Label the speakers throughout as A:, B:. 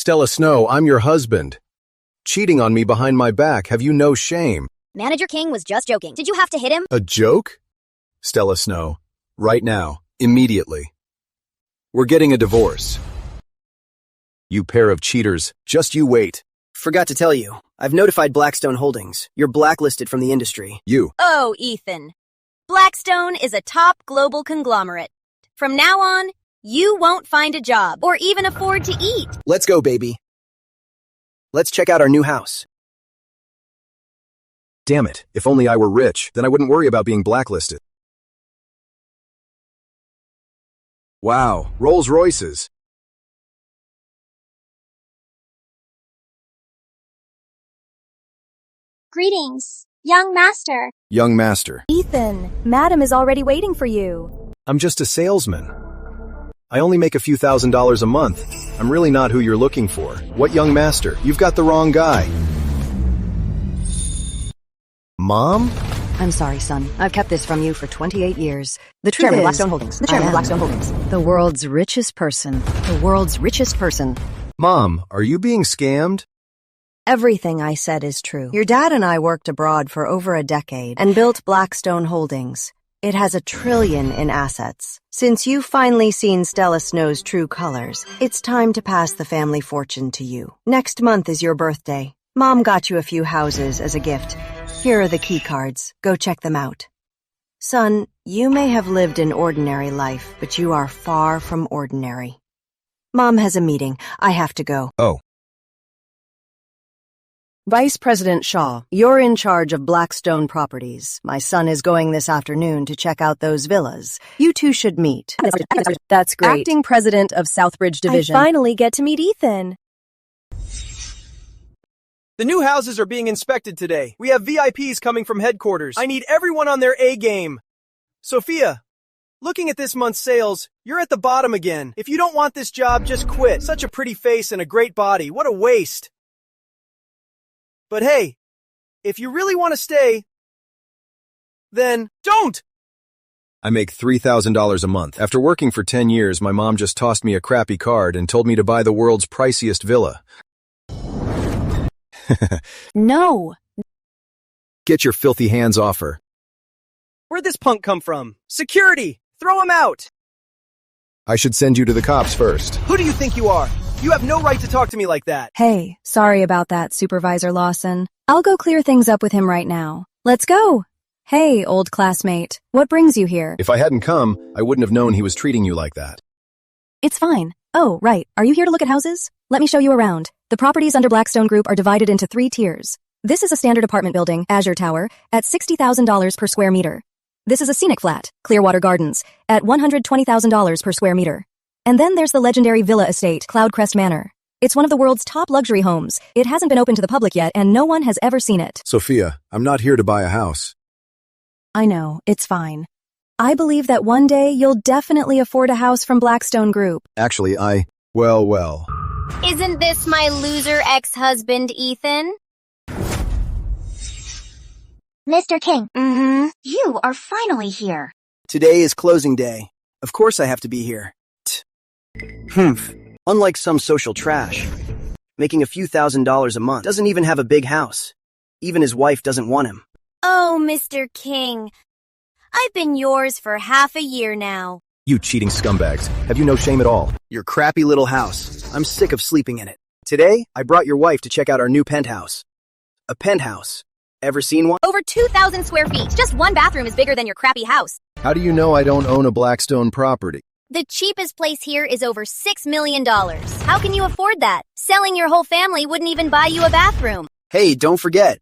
A: Stella Snow, I'm your husband. Cheating on me behind my back, have you no shame?
B: Manager King was just joking. Did you have to hit him?
A: A joke? Stella Snow, right now, immediately. We're getting a divorce. You pair of cheaters, just you wait.
C: Forgot to tell you, I've notified Blackstone Holdings. You're blacklisted from the industry.
A: You.
B: Oh, Ethan. Blackstone is a top global conglomerate. From now on, you won't find a job or even afford to eat.
C: Let's go, baby. Let's check out our new house.
A: Damn it, if only I were rich, then I wouldn't worry about being blacklisted. Wow, Rolls Royces.
D: Greetings, young master.
A: Young master.
B: Ethan, Madam is already waiting for you.
A: I'm just a salesman. I only make a few $1,000s a month. I'm really not who you're looking for. What young master? You've got the wrong guy. Mom?
E: I'm sorry, son. I've kept this from you for 28 years. The truth
F: Chairman of
E: is,
F: Blackstone Holdings. The chairman of Blackstone Holdings.
E: the world's richest person. The world's richest person.
A: Mom, are you being scammed?
E: Everything I said is true. Your dad and I worked abroad for over a decade and built Blackstone Holdings. It has $1 trillion in assets. Since you've finally seen Stella Snow's true colors, it's time to pass the family fortune to you. Next month is your birthday. Mom got you a few houses as a gift. Here are the key cards. Go check them out. Son, you may have lived an ordinary life, but you are far from ordinary. Mom has a meeting. I have to go.
A: Oh.
E: Vice President Shaw, you're in charge of Blackstone Properties. My son is going this afternoon to check out those villas. You two should meet.
G: That's great.
E: Acting President of Southbridge Division.
G: I finally get to meet Ethan.
H: The new houses are being inspected today. We have VIPs coming from headquarters. I need everyone on their A game. Sophia, looking at this month's sales, you're at the bottom again. If you don't want this job, just quit. Such a pretty face and a great body. What a waste. But hey, if you really want to stay, then don't!
A: I make $3,000 a month. After working for 10 years, my mom just tossed me a crappy card and told me to buy the world's priciest villa.
G: No.
A: Get your filthy hands off her.
H: Where'd this punk come from? Security! Throw him out!
A: I should send you to the cops first.
H: Who do you think you are? You have no right to talk to me like that.
G: Hey, sorry about that, Supervisor Lawson. I'll go clear things up with him right now. Let's go. Hey, old classmate. What brings you here?
A: If I hadn't come, I wouldn't have known he was treating you like that.
G: It's fine. Oh, right. Are you here to look at houses? Let me show you around. The properties under Blackstone Group are divided into 3 tiers. This is a standard apartment building, Azure Tower, at $60,000 per square meter. This is a scenic flat, Clearwater Gardens, at $120,000 per square meter. And then there's the legendary villa estate, Cloudcrest Manor. It's one of the world's top luxury homes. It hasn't been open to the public yet, and no one has ever seen it.
A: Sophia, I'm not here to buy a house.
G: I know, it's fine. I believe that one day you'll definitely afford a house from Blackstone Group.
A: Actually, well.
B: Isn't this my loser ex-husband, Ethan?
D: Mr. King,
B: Mm-hmm.
D: you are finally here.
C: Today is closing day. Of course I have to be here. Humph. Unlike some social trash, making a few $1,000s a month, doesn't even have a big house. Even his wife doesn't want him.
B: Oh, Mr. King. I've been yours for half a year now.
A: You cheating scumbags. Have you no shame at all?
C: Your crappy little house. I'm sick of sleeping in it. Today, I brought your wife to check out our new penthouse. A penthouse. Ever seen one?
B: Over 2,000 square feet. Just one bathroom is bigger than your crappy house.
A: How do you know I don't own a Blackstone property?
B: The cheapest place here is over $6 million. How can you afford that? Selling your whole family wouldn't even buy you a bathroom.
C: Hey, don't forget.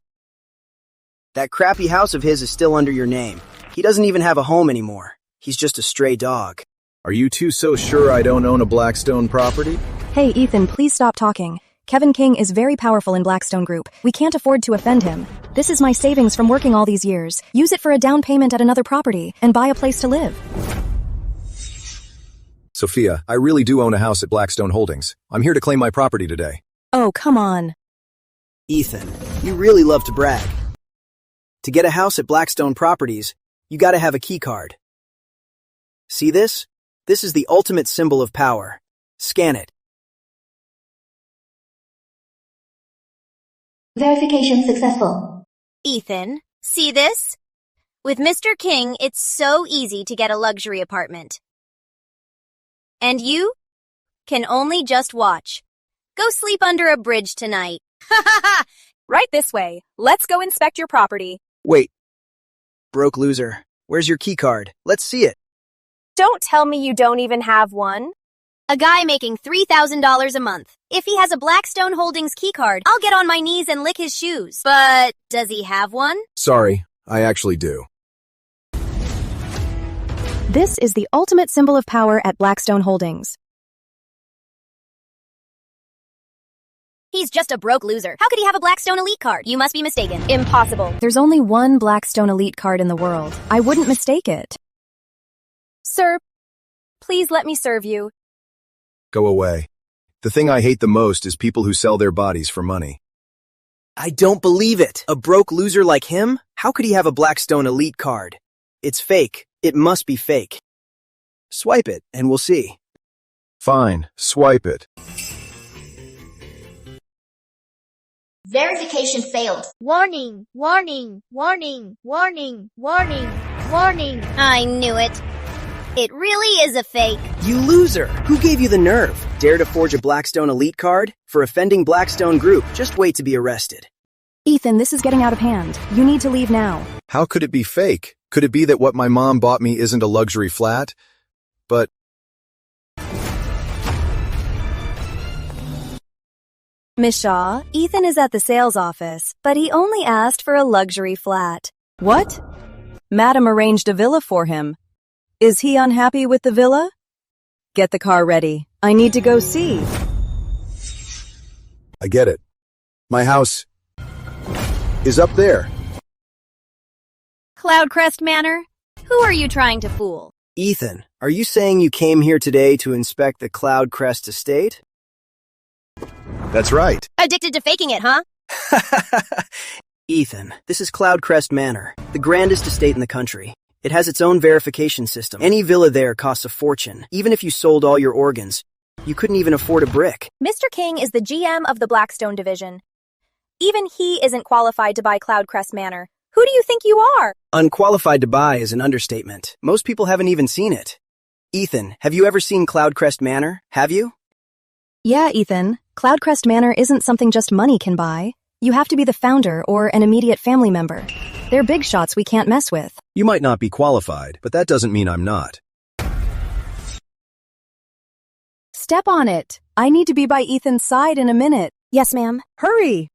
C: That crappy house of his is still under your name. He doesn't even have a home anymore. He's just a stray dog.
A: Are you two so sure I don't own a Blackstone property?
G: Hey, Ethan, please stop talking. Kevin King is very powerful in Blackstone Group. We can't afford to offend him. This is my savings from working all these years. Use it for a down payment at another property and buy a place to live.
A: Sophia, I really do own a house at Blackstone Holdings. I'm here to claim my property today.
G: Oh, come on.
C: Ethan, you really love to brag. To get a house at Blackstone Properties, you gotta have a key card. See this? This is the ultimate symbol of power. Scan it.
D: Verification successful.
B: Ethan, see this? With Mr. King, it's so easy to get a luxury apartment. And you can only just watch. Go sleep under a bridge tonight. Ha ha ha!
F: Right this way. Let's go inspect your property.
C: Wait. Broke loser. Where's your key card? Let's see it.
F: Don't tell me you don't even have one.
B: A guy making $3,000 a month. If he has a Blackstone Holdings keycard, I'll get on my knees and lick his shoes. But does he have one?
A: Sorry, I actually do.
G: This is the ultimate symbol of power at Blackstone Holdings.
B: He's just a broke loser. How could he have a Blackstone Elite card? You must be mistaken.
F: Impossible.
G: There's only one Blackstone Elite card in the world. I wouldn't mistake it.
F: Sir, please let me serve you.
A: Go away. The thing I hate the most is people who sell their bodies for money.
C: I don't believe it. A broke loser like him? How could he have a Blackstone Elite card? It's fake. It must be fake. Swipe it, and we'll see.
A: Fine, swipe it.
D: Verification failed.
I: Warning, warning, warning, warning, warning, warning.
B: I knew it. It really is a fake.
C: You loser! Who gave you the nerve? Dare to forge a Blackstone Elite card? For offending Blackstone Group, just wait to be arrested.
G: Ethan, this is getting out of hand. You need to leave now.
A: How could it be fake? Could it be that what my mom bought me isn't a luxury flat? But...
G: Miss Shaw, Ethan is at the sales office, but he only asked for a luxury flat. What? Madam arranged a villa for him. Is he unhappy with the villa? Get the car ready. I need to go see.
A: I get it. My house is up there.
B: Cloudcrest Manor? Who are you trying to fool?
C: Ethan, are you saying you came here today to inspect the Cloudcrest estate?
A: That's right.
B: Addicted to faking it, huh?
C: Ethan, this is Cloudcrest Manor, the grandest estate in the country. It has its own verification system. Any villa there costs a fortune. Even if you sold all your organs, you couldn't even afford a brick.
F: Mr. King is the GM of the Blackstone division. Even he isn't qualified to buy Cloudcrest Manor. Who do you think you are?
C: Unqualified to buy is an understatement. Most people haven't even seen it. Ethan, have you ever seen Cloudcrest Manor? Have you?
G: Yeah, Ethan. Cloudcrest Manor isn't something just money can buy. You have to be the founder or an immediate family member. They're big shots we can't mess with.
A: You might not be qualified, but that doesn't mean I'm not.
G: Step on it. I need to be by Ethan's side in a minute. Yes, ma'am. Hurry.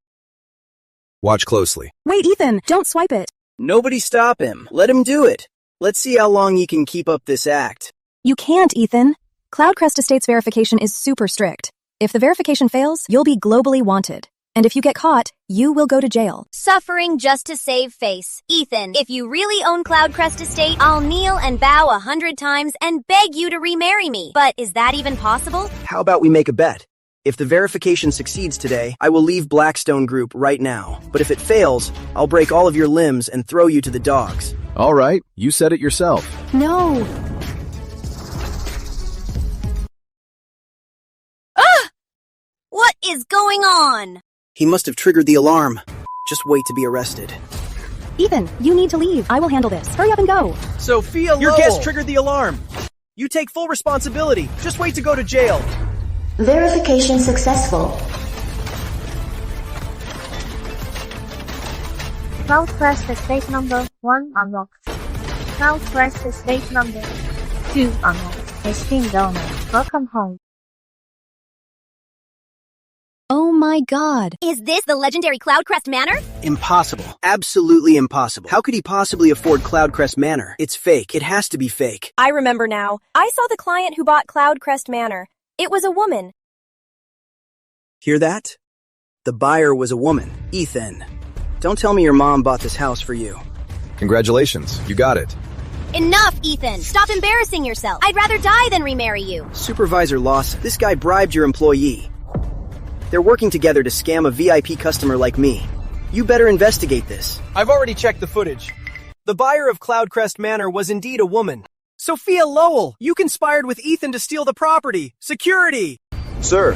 A: Watch closely.
G: Wait, Ethan, don't swipe it.
C: Nobody stop him. Let him do it. Let's see how long he can keep up this act.
G: You can't, Ethan. Cloudcrest Estates verification is super strict. If the verification fails, you'll be globally wanted. And if you get caught, you will go to jail.
B: Suffering just to save face. Ethan, if you really own Cloudcrest Estate, I'll kneel and bow 100 times and beg you to remarry me. But is that even possible?
C: How about we make a bet? If the verification succeeds today, I will leave Blackstone Group right now. But if it fails, I'll break all of your limbs and throw you to the dogs.
A: All right, you said it yourself.
G: No.
B: What is going on?
C: He must have triggered the alarm. Just wait to be arrested.
G: Ethan, you need to leave. I will handle this. Hurry up and go.
H: Sophia Your guest triggered the alarm. You take full responsibility. Just wait to go to jail.
D: Verification successful.
I: Cloudcrest estate number 1 unlocked. Cloudcrest estate number 2 unlocked. Esteemed owner, welcome home.
G: Oh my God.
B: Is this the legendary Cloudcrest Manor?
C: Impossible. Absolutely impossible. How could he possibly afford Cloudcrest Manor? It's fake. It has to be fake.
F: I remember now. I saw the client who bought Cloudcrest Manor. It was a woman.
C: Hear that? The buyer was a woman. Ethan, don't tell me your mom bought this house for you.
A: Congratulations, you got it.
B: Enough, Ethan. Stop embarrassing yourself. I'd rather die than remarry you.
C: Supervisor Lawson, this guy bribed your employee. They're working together to scam a VIP customer like me. You better investigate this.
H: I've already checked the footage. The buyer of Cloudcrest Manor was indeed a woman. Sophia Lowell, you conspired with Ethan to steal the property. Security!
A: Sir.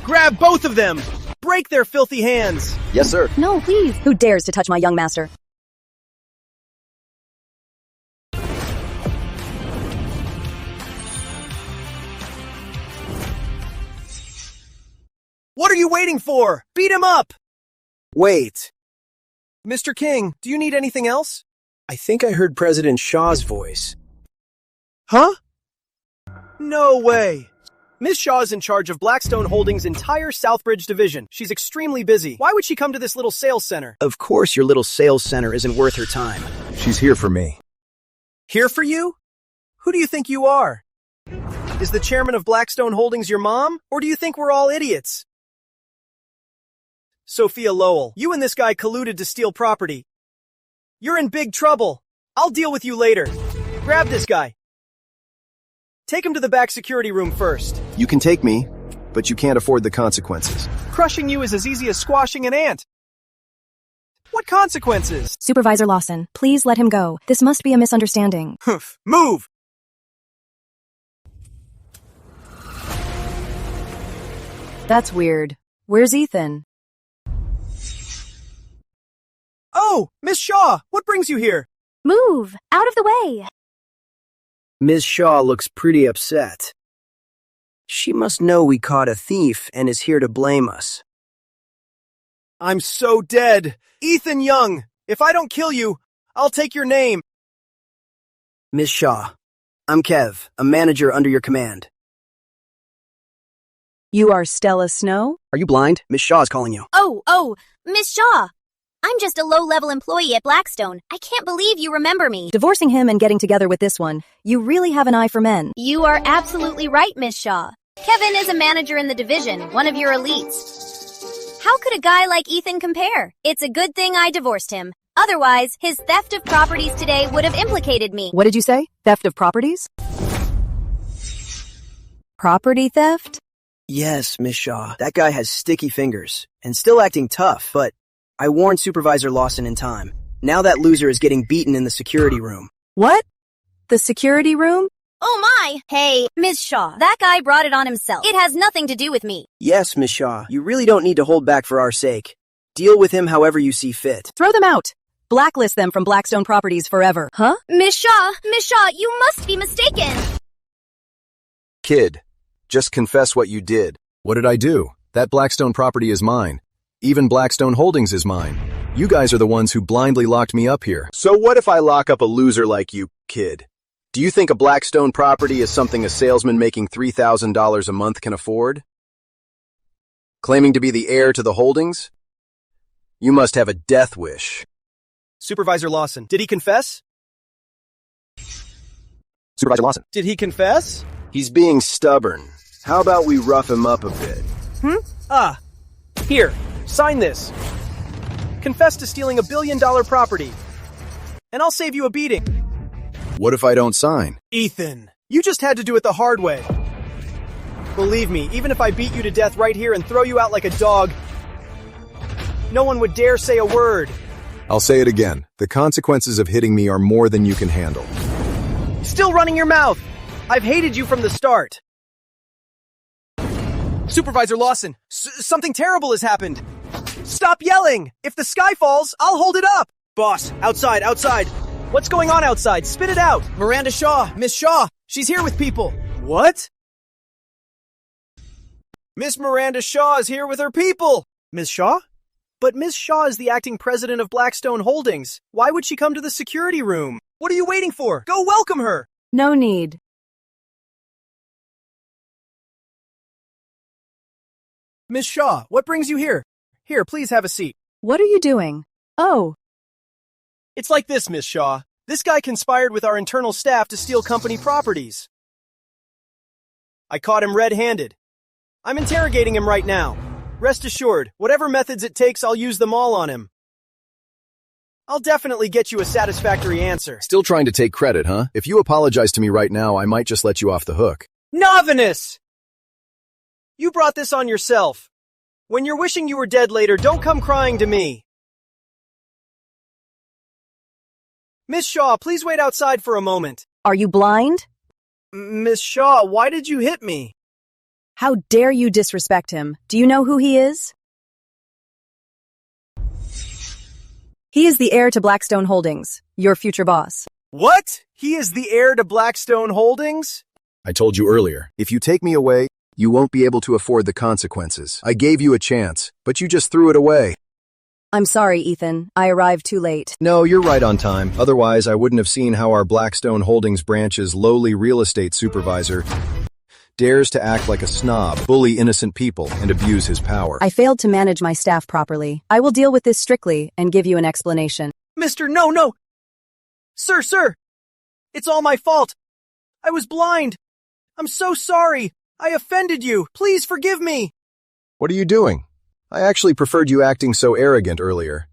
H: Grab both of them! Break their filthy hands!
A: Yes, sir.
G: No, please. Who dares to touch my young master?
H: What are you waiting for? Beat him up!
C: Wait,
H: Mr. King, do you need anything else?
C: I think I heard President Shaw's voice.
H: Huh? No way! Miss Shaw is in charge of Blackstone Holdings' entire Southbridge division. She's extremely busy. Why would she come to this little sales center?
C: Of course your little sales center isn't worth her time.
A: She's here for me.
H: Here for you? Who do you think you are? Is the chairman of Blackstone Holdings your mom? Or do you think we're all idiots? Sophia Lowell, you and this guy colluded to steal property. You're in big trouble. I'll deal with you later. Grab this guy. Take him to the back security room first.
A: You can take me, but you can't afford the consequences.
H: Crushing you is as easy as squashing an ant. What consequences?
G: Supervisor Lawson, please let him go. This must be a misunderstanding.
H: Humph. Move!
E: That's weird. Where's Ethan?
H: Oh, Miss Shaw, what brings you here?
F: Move! Out of the way!
C: Ms. Shaw looks pretty upset. She must know we caught a thief and is here to blame us.
H: I'm so dead. Ethan Young, if I don't kill you, I'll take your name.
C: Ms. Shaw, I'm Kev, a manager under your command.
E: You are Stella Snow?
C: Are you blind? Ms. Shaw is calling you.
B: Oh, Miss Shaw. I'm just a low-level employee at Blackstone. I can't believe you remember me.
G: Divorcing him and getting together with this one, you really have an eye for men.
B: You are absolutely right, Miss Shaw. Kevin is a manager in the division, one of your elites. How could a guy like Ethan compare? It's a good thing I divorced him. Otherwise, his theft of properties today would have implicated me.
G: What did you say? Theft of properties? Property theft?
C: Yes, Ms. Shaw. That guy has sticky fingers and still acting tough, but I warned Supervisor Lawson in time. Now that loser is getting beaten in the security room.
G: What? The security room?
B: Oh my! Hey, Miss Shaw, that guy brought it on himself. It has nothing to do with me.
C: Yes, Ms. Shaw, you really don't need to hold back for our sake. Deal with him however you see fit.
G: Throw them out. Blacklist them from Blackstone Properties forever. Huh?
B: Miss Shaw, you must be mistaken.
A: Kid, just confess what you did. What did I do? That Blackstone property is mine. Even Blackstone Holdings is mine. You guys are the ones who blindly locked me up here. So what if I lock up a loser like you, kid? Do you think a Blackstone property is something a salesman making $3,000 a month can afford? Claiming to be the heir to the holdings? You must have a death wish.
H: Supervisor Lawson, did he confess?
A: Supervisor Lawson.
H: Did he confess?
A: He's being stubborn. How about we rough him up a bit?
H: Here, sign this. Confess to stealing $1 billion property. And I'll save you a beating.
A: What if I don't sign?
H: Ethan, you just had to do it the hard way. Believe me, even if I beat you to death right here and throw you out like a dog, no one would dare say a word.
A: I'll say it again. The consequences of hitting me are more than you can handle.
H: Still running your mouth. I've hated you from the start. Supervisor Lawson, something terrible has happened. Stop yelling! If the sky falls, I'll hold it up! Boss, outside! What's going on outside? Spit it out! Miranda Shaw, Miss Shaw, she's here with people. What? Miss Miranda Shaw is here with her people! Miss Shaw? But Miss Shaw is the acting president of Blackstone Holdings. Why would she come to the security room? What are you waiting for? Go welcome her!
E: No need.
H: Miss Shaw, what brings you here? Here, please have a seat.
E: What are you doing? Oh,
H: It's like this, Miss Shaw. This guy conspired with our internal staff to steal company properties. I caught him red-handed. I'm interrogating him right now. Rest assured, whatever methods it takes, I'll use them all on him. I'll definitely get you a satisfactory answer.
A: Still trying to take credit, huh? If you apologize to me right now, I might just let you off the hook.
H: Novinus! You brought this on yourself. When you're wishing you were dead later, don't come crying to me. Miss Shaw, please wait outside for a moment.
E: are you blind?
H: Miss Shaw, why did you hit me?
E: How dare you disrespect him? Do you know who he is?
G: He is the heir to Blackstone Holdings, your future boss.
H: What? He is the heir to Blackstone Holdings?
A: I told you earlier, if you take me away, you won't be able to afford the consequences. I gave you a chance, but you just threw it away.
G: I'm sorry, Ethan. I arrived too late.
A: No, you're right on time. Otherwise, I wouldn't have seen how our Blackstone Holdings branch's lowly real estate supervisor dares to act like a snob, bully innocent people, and abuse his power.
G: I failed to manage my staff properly. I will deal with this strictly and give you an explanation.
H: Mr. No. Sir. It's all my fault. I was blind. I'm so sorry. I offended you. Please forgive me.
A: What are you doing? I actually preferred you acting so arrogant earlier.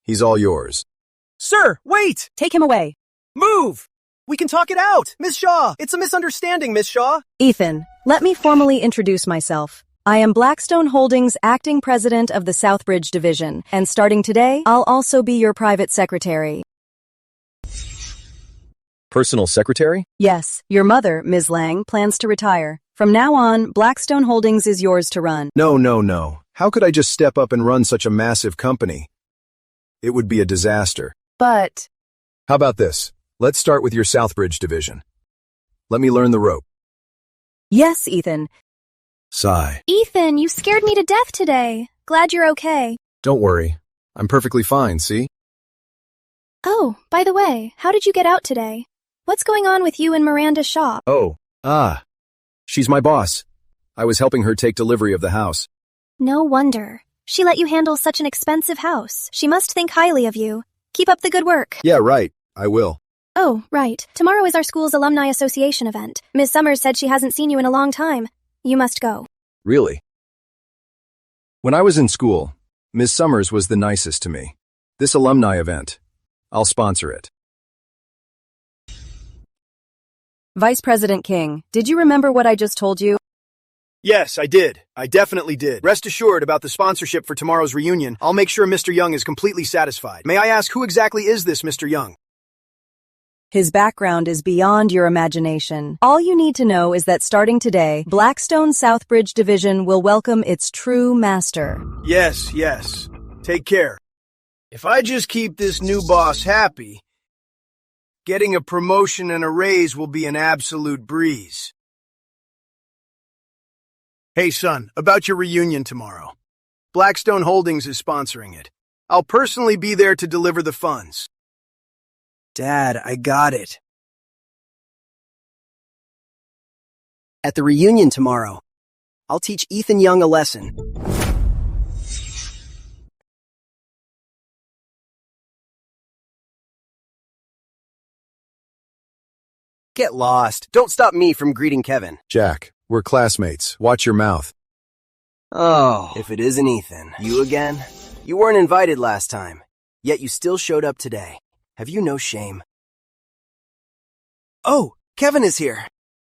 A: He's all yours.
H: Sir, wait!
G: Take him away.
H: Move! We can talk it out! Miss Shaw! It's a misunderstanding, Miss Shaw!
G: Ethan, let me formally introduce myself. I am Blackstone Holdings' acting president of the Southbridge Division, and starting today, I'll also be your private secretary.
A: Personal secretary?
G: Yes, your mother, Ms. Lang, plans to retire. From now on, Blackstone Holdings is yours to run.
A: No. How could I just step up and run such a massive company? It would be a disaster.
G: But...
A: How about this? Let's start with your Southbridge division. Let me learn the rope.
G: Yes, Ethan.
A: Sigh.
F: Ethan, you scared me to death today. Glad you're okay.
A: Don't worry. I'm perfectly fine, see?
F: Oh, by the way, how did you get out today? What's going on with you and Miranda's shop?
A: She's my boss. I was helping her take delivery of the house.
F: No wonder. She let you handle such an expensive house. She must think highly of you. Keep up the good work.
A: Yeah, right. I will.
F: Oh, right. Tomorrow is our school's alumni association event. Ms. Summers said she hasn't seen you in a long time. You must go.
A: Really? When I was in school, Ms. Summers was the nicest to me. This alumni event, I'll sponsor it.
G: Vice President King, did you remember what I just told you?
H: Yes, I did. I definitely did. Rest assured about the sponsorship for tomorrow's reunion. I'll make sure Mr. Young is completely satisfied. May I ask who exactly is this Mr. Young?
G: His background is beyond your imagination. All you need to know is that starting today, Blackstone Southbridge Division will welcome its true master.
H: Yes. Take care. If I just keep this new boss happy, getting a promotion and a raise will be an absolute breeze. Hey, son, about your reunion tomorrow. Blackstone Holdings is sponsoring it. I'll personally be there to deliver the funds.
C: Dad, I got it. At the reunion tomorrow, I'll teach Ethan Young a lesson. Get lost. Don't stop me from greeting Kevin.
A: Jack, we're classmates. Watch your mouth.
C: Oh, if it isn't Ethan. You again? You weren't invited last time, yet you still showed up today. Have you no shame? Oh, Kevin is here.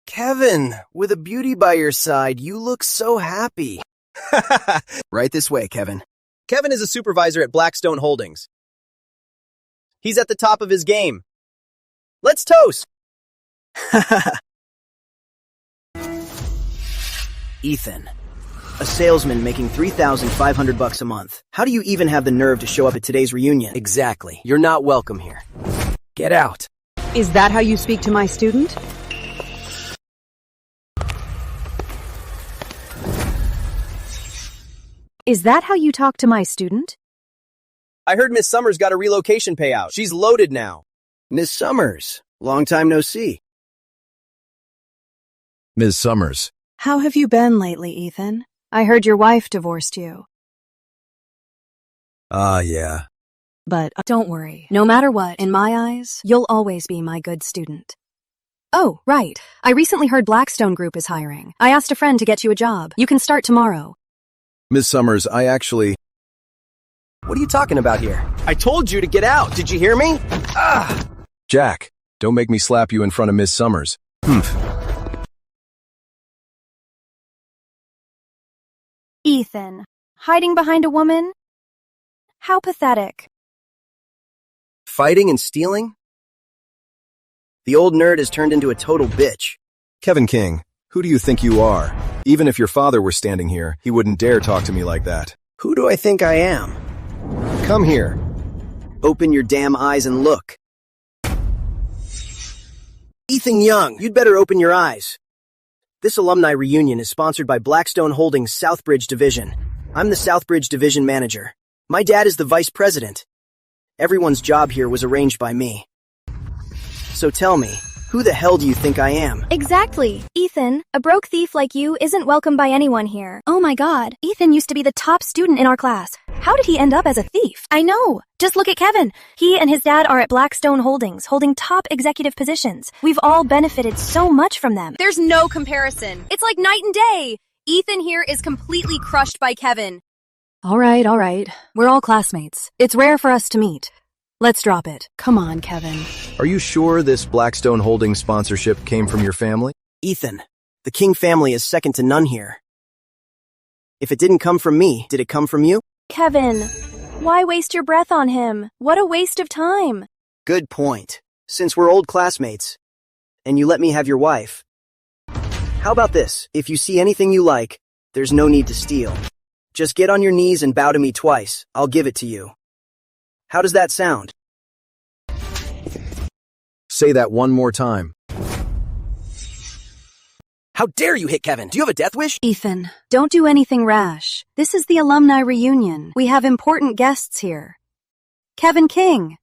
C: Kevin, with a beauty by your side, you look so happy. Right this way, Kevin.
J: Kevin is a supervisor at Blackstone Holdings. He's at the top of his game. Let's toast!
C: Ethan, a salesman making $3,500 a month. How do you even have the nerve to show up at today's reunion? Exactly. You're not welcome here. Get out.
E: Is that how you speak to my student? Is that how you talk to my student?
J: I heard Miss Summers got a relocation payout. She's loaded now.
C: Miss Summers, long time no see.
A: Ms. Summers.
E: How have you been lately, Ethan? I heard your wife divorced you.
A: Yeah.
E: But don't worry. No matter what, in my eyes, you'll always be my good student. Oh, right. I recently heard Blackstone Group is hiring. I asked a friend to get you a job. You can start tomorrow.
A: Ms. Summers, I actually...
C: What are you talking about here?
J: I told you to get out. Did you hear me?
A: Jack, don't make me slap you in front of Ms. Summers.
F: Ethan, hiding behind a woman? How pathetic.
C: Fighting and stealing? The old nerd has turned into a total bitch.
A: Kevin King, who do you think you are? Even if your father were standing here, he wouldn't dare talk to me like that.
C: Who do I think I am?
A: Come here.
C: Open your damn eyes and look. Ethan Young, you'd better open your eyes. This alumni reunion is sponsored by Blackstone Holdings Southbridge Division. I'm the Southbridge Division manager. My dad is the vice president. Everyone's job here was arranged by me. So tell me, who the hell do you think I am?
F: Exactly. Ethan, a broke thief like you isn't welcome by anyone here. Oh my god, Ethan used to be the top student in our class. How did he end up as a thief? I know. Just look at Kevin. He and his dad are at Blackstone Holdings, holding top executive positions. We've all benefited so much from them.
B: There's no comparison. It's like night and day. Ethan here is completely crushed by Kevin.
G: All right. We're all classmates. It's rare for us to meet. Let's drop it. Come on, Kevin.
A: Are you sure this Blackstone Holdings sponsorship came from your family?
C: Ethan, the King family is second to none here. If it didn't come from me, did it come from you?
F: Kevin, why waste your breath on him? What a waste of time.
C: Good point. Since we're old classmates, and you let me have your wife. How about this? If you see anything you like, there's no need to steal. Just get on your knees and bow to me twice. I'll give it to you. How does that sound?
A: Say that one more time.
C: How dare you hit Kevin? Do you have a death wish?
E: Ethan, don't do anything rash. This is the alumni reunion. We have important guests here. Kevin King.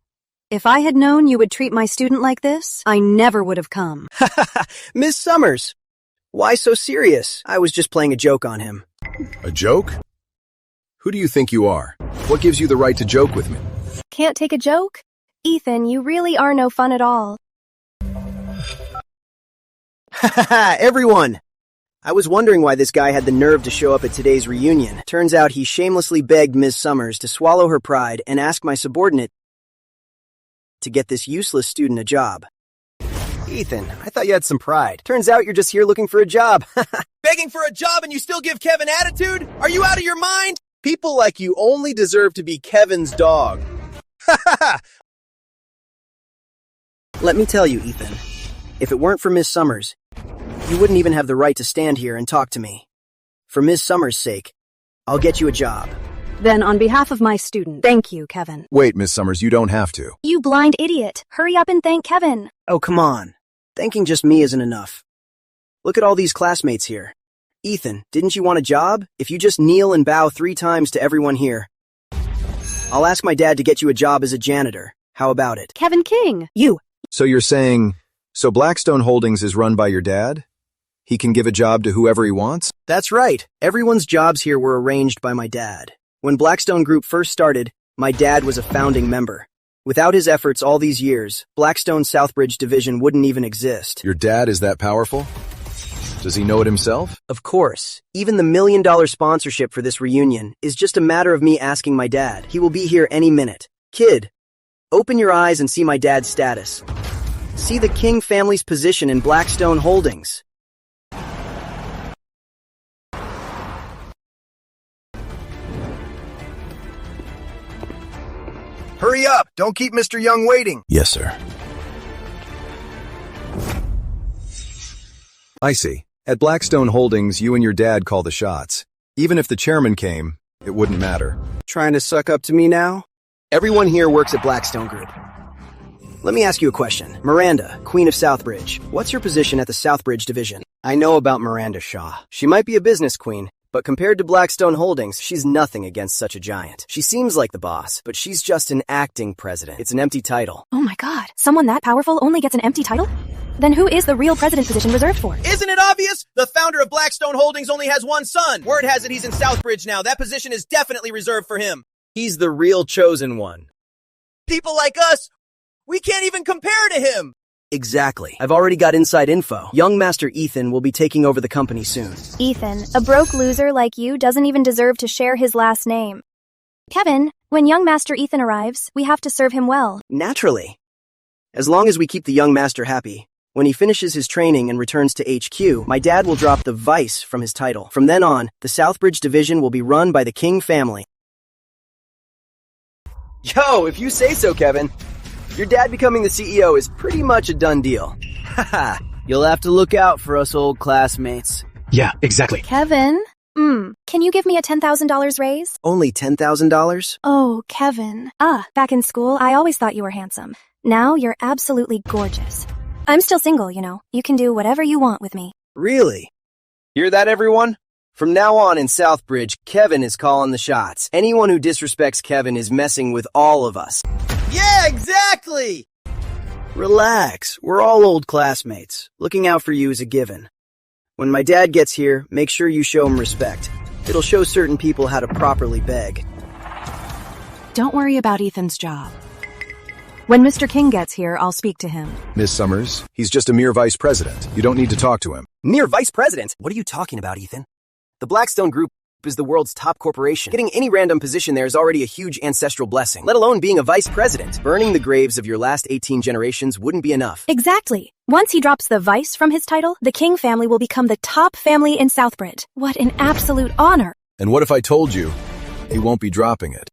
E: If I had known you would treat my student like this, I never would have come.
C: Miss Summers. Why so serious? I was just playing a joke on him.
A: A joke? Who do you think you are? What gives you the right to joke with me?
F: Can't take a joke? Ethan, you really are no fun at all.
C: Everyone! I was wondering why this guy had the nerve to show up at today's reunion. Turns out he shamelessly begged Ms. Summers to swallow her pride and ask my subordinate to get this useless student a job. Ethan, I thought you had some pride. Turns out you're just here looking for a job.
J: Begging for a job and you still give Kevin attitude? Are you out of your mind? People like you only deserve to be Kevin's dog.
C: Let me tell you, Ethan, if it weren't for Ms. Summers, you wouldn't even have the right to stand here and talk to me. For Ms. Summers' sake, I'll get you a job.
E: Then on behalf of my student, thank you, Kevin.
A: Wait, Miss Summers, you don't have to.
F: You blind idiot. Hurry up and thank Kevin.
C: Oh, come on. Thanking just me isn't enough. Look at all these classmates here. Ethan, didn't you want a job? If you just kneel and bow 3 times to everyone here, I'll ask my dad to get you a job as a janitor. How about it?
E: Kevin King, you.
A: So you're saying, so Blackstone Holdings is run by your dad? He can give a job to whoever he wants?
C: That's right. Everyone's jobs here were arranged by my dad. When Blackstone Group first started, my dad was a founding member. Without his efforts all these years, Blackstone Southbridge Division wouldn't even exist.
A: Your dad is that powerful? Does he know it himself?
C: Of course. Even the $1 million sponsorship for this reunion is just a matter of me asking my dad. He will be here any minute. Kid, open your eyes and see my dad's status. See the King family's position in Blackstone Holdings.
A: Hurry up! Don't keep Mr. Young waiting! Yes, sir. I see. At Blackstone Holdings, you and your dad call the shots. Even if the chairman came, it wouldn't matter.
C: Trying to suck up to me now? Everyone here works at Blackstone Group. Let me ask you a question. Miranda, Queen of Southbridge, what's your position at the Southbridge Division? I know about Miranda Shaw. She might be a business queen, but compared to Blackstone Holdings, she's nothing against such a giant. She seems like the boss, but she's just an acting president. It's an empty title.
F: Oh my god, someone that powerful only gets an empty title? Then who is the real president position reserved for?
J: Isn't it obvious? The founder of Blackstone Holdings only has one son. Word has it he's in Southbridge now. That position is definitely reserved for him. He's the real chosen one. People like us, we can't even compare to him.
C: Exactly. I've already got inside info. Young Master Ethan will be taking over the company soon.
F: Ethan, a broke loser like you doesn't even deserve to share his last name. Kevin, when young Master Ethan arrives, we have to serve him well.
C: Naturally. As long as we keep the young master happy. When he finishes his training and returns to HQ, my dad will drop the vice from his title. From then on, the Southbridge Division will be run by the King family. Yo, if you say so, Kevin. Your dad becoming the CEO is pretty much a done deal. Haha, you'll have to look out for us old classmates.
K: Yeah, exactly.
F: Kevin, Can you give me a $10,000 raise?
C: Only $10,000?
F: Oh, Kevin. Back in school, I always thought you were handsome. Now you're absolutely gorgeous. I'm still single, you know. You can do whatever you want with me.
C: Really? Hear that, everyone? From now on in Southbridge, Kevin is calling the shots. Anyone who disrespects Kevin is messing with all of us.
J: Yeah, exactly!
C: Relax. We're all old classmates. Looking out for you is a given. When my dad gets here, make sure you show him respect. It'll show certain people how to properly beg.
G: Don't worry about Ethan's job. When Mr. King gets here, I'll speak to him.
A: Miss Summers, he's just a mere vice president. You don't need to talk to him.
C: Mere vice president? What are you talking about, Ethan? The Blackstone Group is the world's top corporation. Getting any random position there is already a huge ancestral blessing, let alone being a vice president. Burning the graves of your last 18 generations wouldn't be enough.
F: Exactly. Once he drops the vice from his title, the King family will become the top family in Southbridge. What an absolute honor.
A: And what if I told you he won't be dropping it?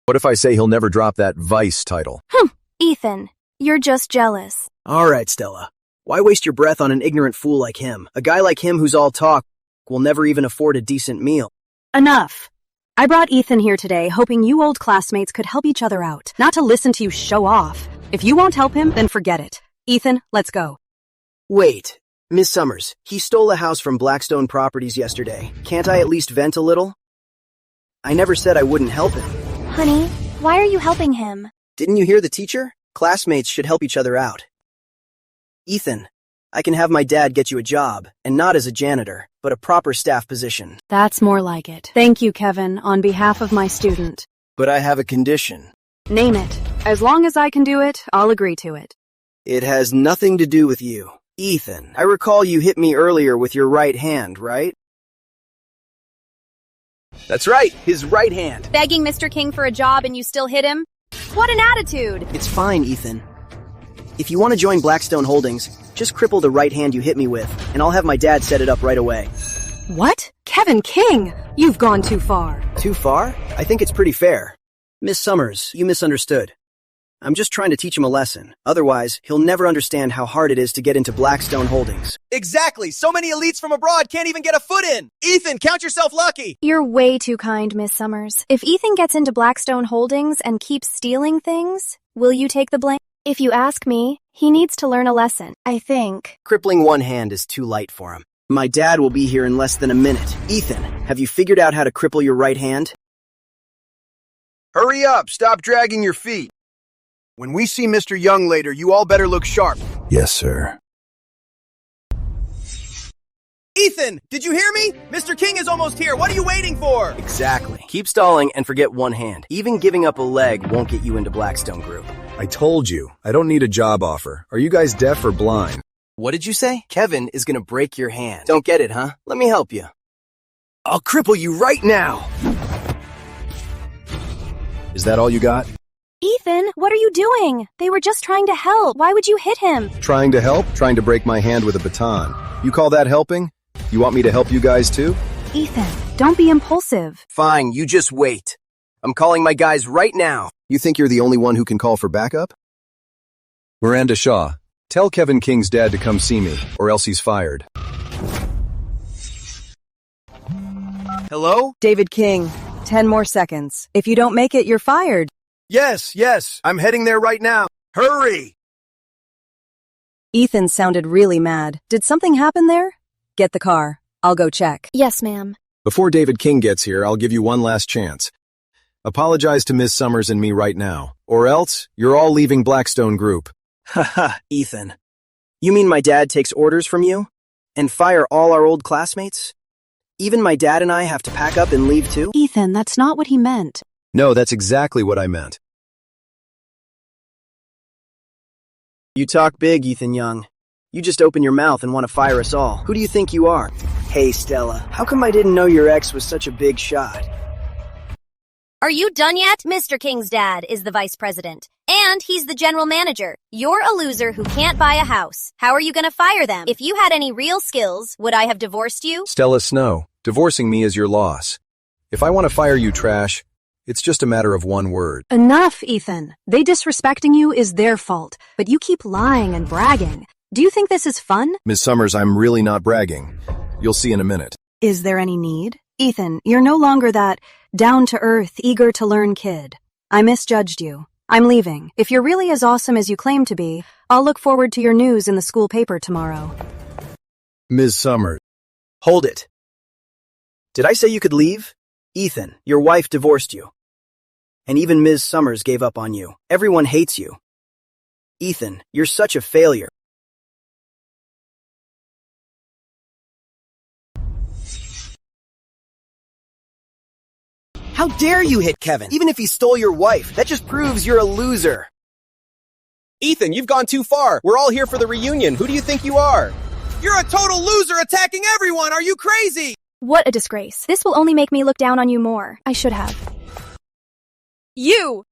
A: What if I say he'll never drop that vice title?
F: Ethan, you're just jealous.
C: All right, Stella. Why waste your breath on an ignorant fool like him? A guy like him who's all talk will never even afford a decent meal.
G: Enough. I brought Ethan here today hoping you old classmates could help each other out, not to listen to you show off. If you won't help him, then forget it. Ethan, let's go.
C: Wait, Miss Summers, he stole a house from Blackstone Properties yesterday. Can't I at least vent a little? I never said I wouldn't help him.
F: Honey, why are you helping him?
C: Didn't you hear the teacher? Classmates should help each other out. Ethan, I can have my dad get you a job, and not as a janitor, but a proper staff position.
G: That's more like it. Thank you, Kevin, on behalf of my student.
C: But I have a condition.
G: Name it. As long as I can do it, I'll agree to it.
C: It has nothing to do with you. Ethan, I recall you hit me earlier with your right hand, right? That's right, his right hand.
B: Begging Mr. King for a job and you still hit him? What an attitude!
C: It's fine, Ethan. If you want to join Blackstone Holdings, just cripple the right hand you hit me with, and I'll have my dad set it up right away.
G: What? Kevin King! You've gone too far.
C: Too far? I think it's pretty fair. Miss Summers, you misunderstood. I'm just trying to teach him a lesson. Otherwise, he'll never understand how hard it is to get into Blackstone Holdings.
J: Exactly! So many elites from abroad can't even get a foot in! Ethan, count yourself lucky!
F: You're way too kind, Miss Summers. If Ethan gets into Blackstone Holdings and keeps stealing things, will you take the blame? If you ask me, he needs to learn a lesson, I think.
C: Crippling one hand is too light for him. My dad will be here in less than a minute. Ethan, have you figured out how to cripple your right hand?
K: Hurry up! Stop dragging your feet! When we see Mr. Young later, you all better look sharp.
A: Yes, sir.
J: Ethan, did you hear me? Mr. King is almost here. What are you waiting for?
C: Exactly. Keep stalling and forget one hand. Even giving up a leg won't get you into Blackstone Group.
A: I told you, I don't need a job offer. Are you guys deaf or blind?
C: What did you say? Kevin is gonna break your hand. Don't get it, huh? Let me help you. I'll cripple you right now!
A: Is that all you got?
F: Ethan, what are you doing? They were just trying to help. Why would you hit him?
A: Trying to help? Trying to break my hand with a baton. You call that helping? You want me to help you guys too?
G: Ethan, don't be impulsive.
C: Fine, you just wait. I'm calling my guys right now.
A: You think you're the only one who can call for backup? Miranda Shaw, tell Kevin King's dad to come see me, or else he's fired.
K: Hello?
E: David King, 10 more seconds. If you don't make it, you're fired.
K: Yes, I'm heading there right now. Hurry!
E: Ethan sounded really mad. Did something happen there? Get the car. I'll go check.
F: Yes, ma'am.
A: Before David King gets here, I'll give you one last chance. Apologize to Miss Summers and me right now, or else you're all leaving Blackstone Group.
C: Haha, Ethan. You mean my dad takes orders from you? And fire all our old classmates? Even my dad and I have to pack up and leave too?
G: Ethan, that's not what he meant.
A: No, that's exactly what I meant.
C: You talk big, Ethan Young. You just open your mouth and want to fire us all. Who do you think you are? Hey, Stella, how come I didn't know your ex was such a big shot?
B: Are you done yet? Mr. King's dad is the vice president, and he's the general manager. You're a loser who can't buy a house. How are you going to fire them? If you had any real skills, would I have divorced you?
A: Stella Snow, divorcing me is your loss. If I want to fire you, trash, it's just a matter of one word.
G: Enough, Ethan. They disrespecting you is their fault, but you keep lying and bragging. Do you think this is fun?
A: Ms. Summers, I'm really not bragging. You'll see in a minute.
E: Is there any need? Ethan, you're no longer that down-to-earth, eager-to-learn kid. I misjudged you. I'm leaving. If you're really as awesome as you claim to be, I'll look forward to your news in the school paper tomorrow.
C: Ms. Summers. Hold it. Did I say you could leave? Ethan, your wife divorced you. And even Ms. Summers gave up on you. Everyone hates you. Ethan, you're such a failure. How dare you hit Kevin? Even if he stole your wife, that just proves you're a loser.
J: Ethan, you've gone too far. We're all here for the reunion. Who do you think you are? You're a total loser attacking everyone. Are you crazy?
F: What a disgrace. This will only make me look down on you more. I should have. You!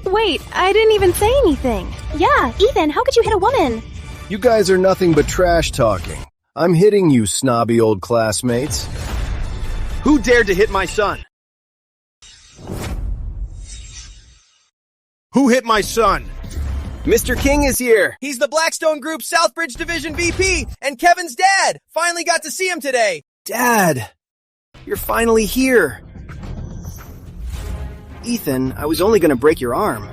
F: Wait, I didn't even say anything. Yeah, Ethan, how could you hit a woman?
A: You guys are nothing but trash talking. I'm hitting you, snobby old classmates.
K: Who dared to hit my son? Who hit my son?
J: Mr. King is here. He's the Blackstone Group Southbridge Division VP and Kevin's dad. Finally got to see him today.
C: Dad, you're finally here. Ethan, I was only going to break your arm.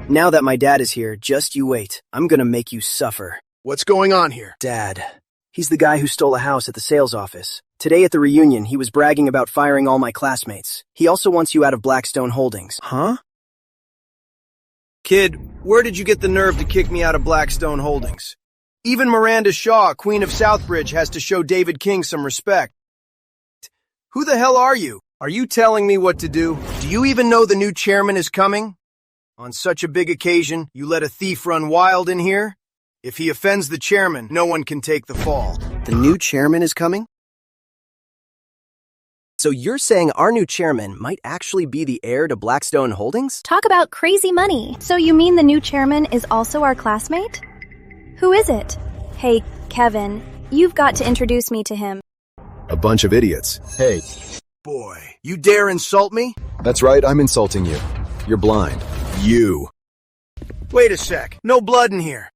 C: Now that my dad is here, just you wait. I'm going to make you suffer.
K: What's going on here?
C: Dad. He's the guy who stole a house at the sales office. Today at the reunion, he was bragging about firing all my classmates. He also wants you out of Blackstone Holdings.
K: Huh? Kid, where did you get the nerve to kick me out of Blackstone Holdings? Even Miranda Shaw, Queen of Southbridge, has to show David King some respect. Who the hell are you? Are you telling me what to do? Do you even know the new chairman is coming? On such a big occasion, you let a thief run wild in here? If he offends the chairman, no one can take the fall.
C: The new chairman is coming? So you're saying our new chairman might actually be the heir to Blackstone Holdings?
F: Talk about crazy money. So you mean the new chairman is also our classmate? Who is it? Hey, Kevin, you've got to introduce me to him.
A: A bunch of idiots. Hey.
K: Boy, you dare insult me?
A: That's right, I'm insulting you. You're blind. You.
K: Wait a sec. No blood in here.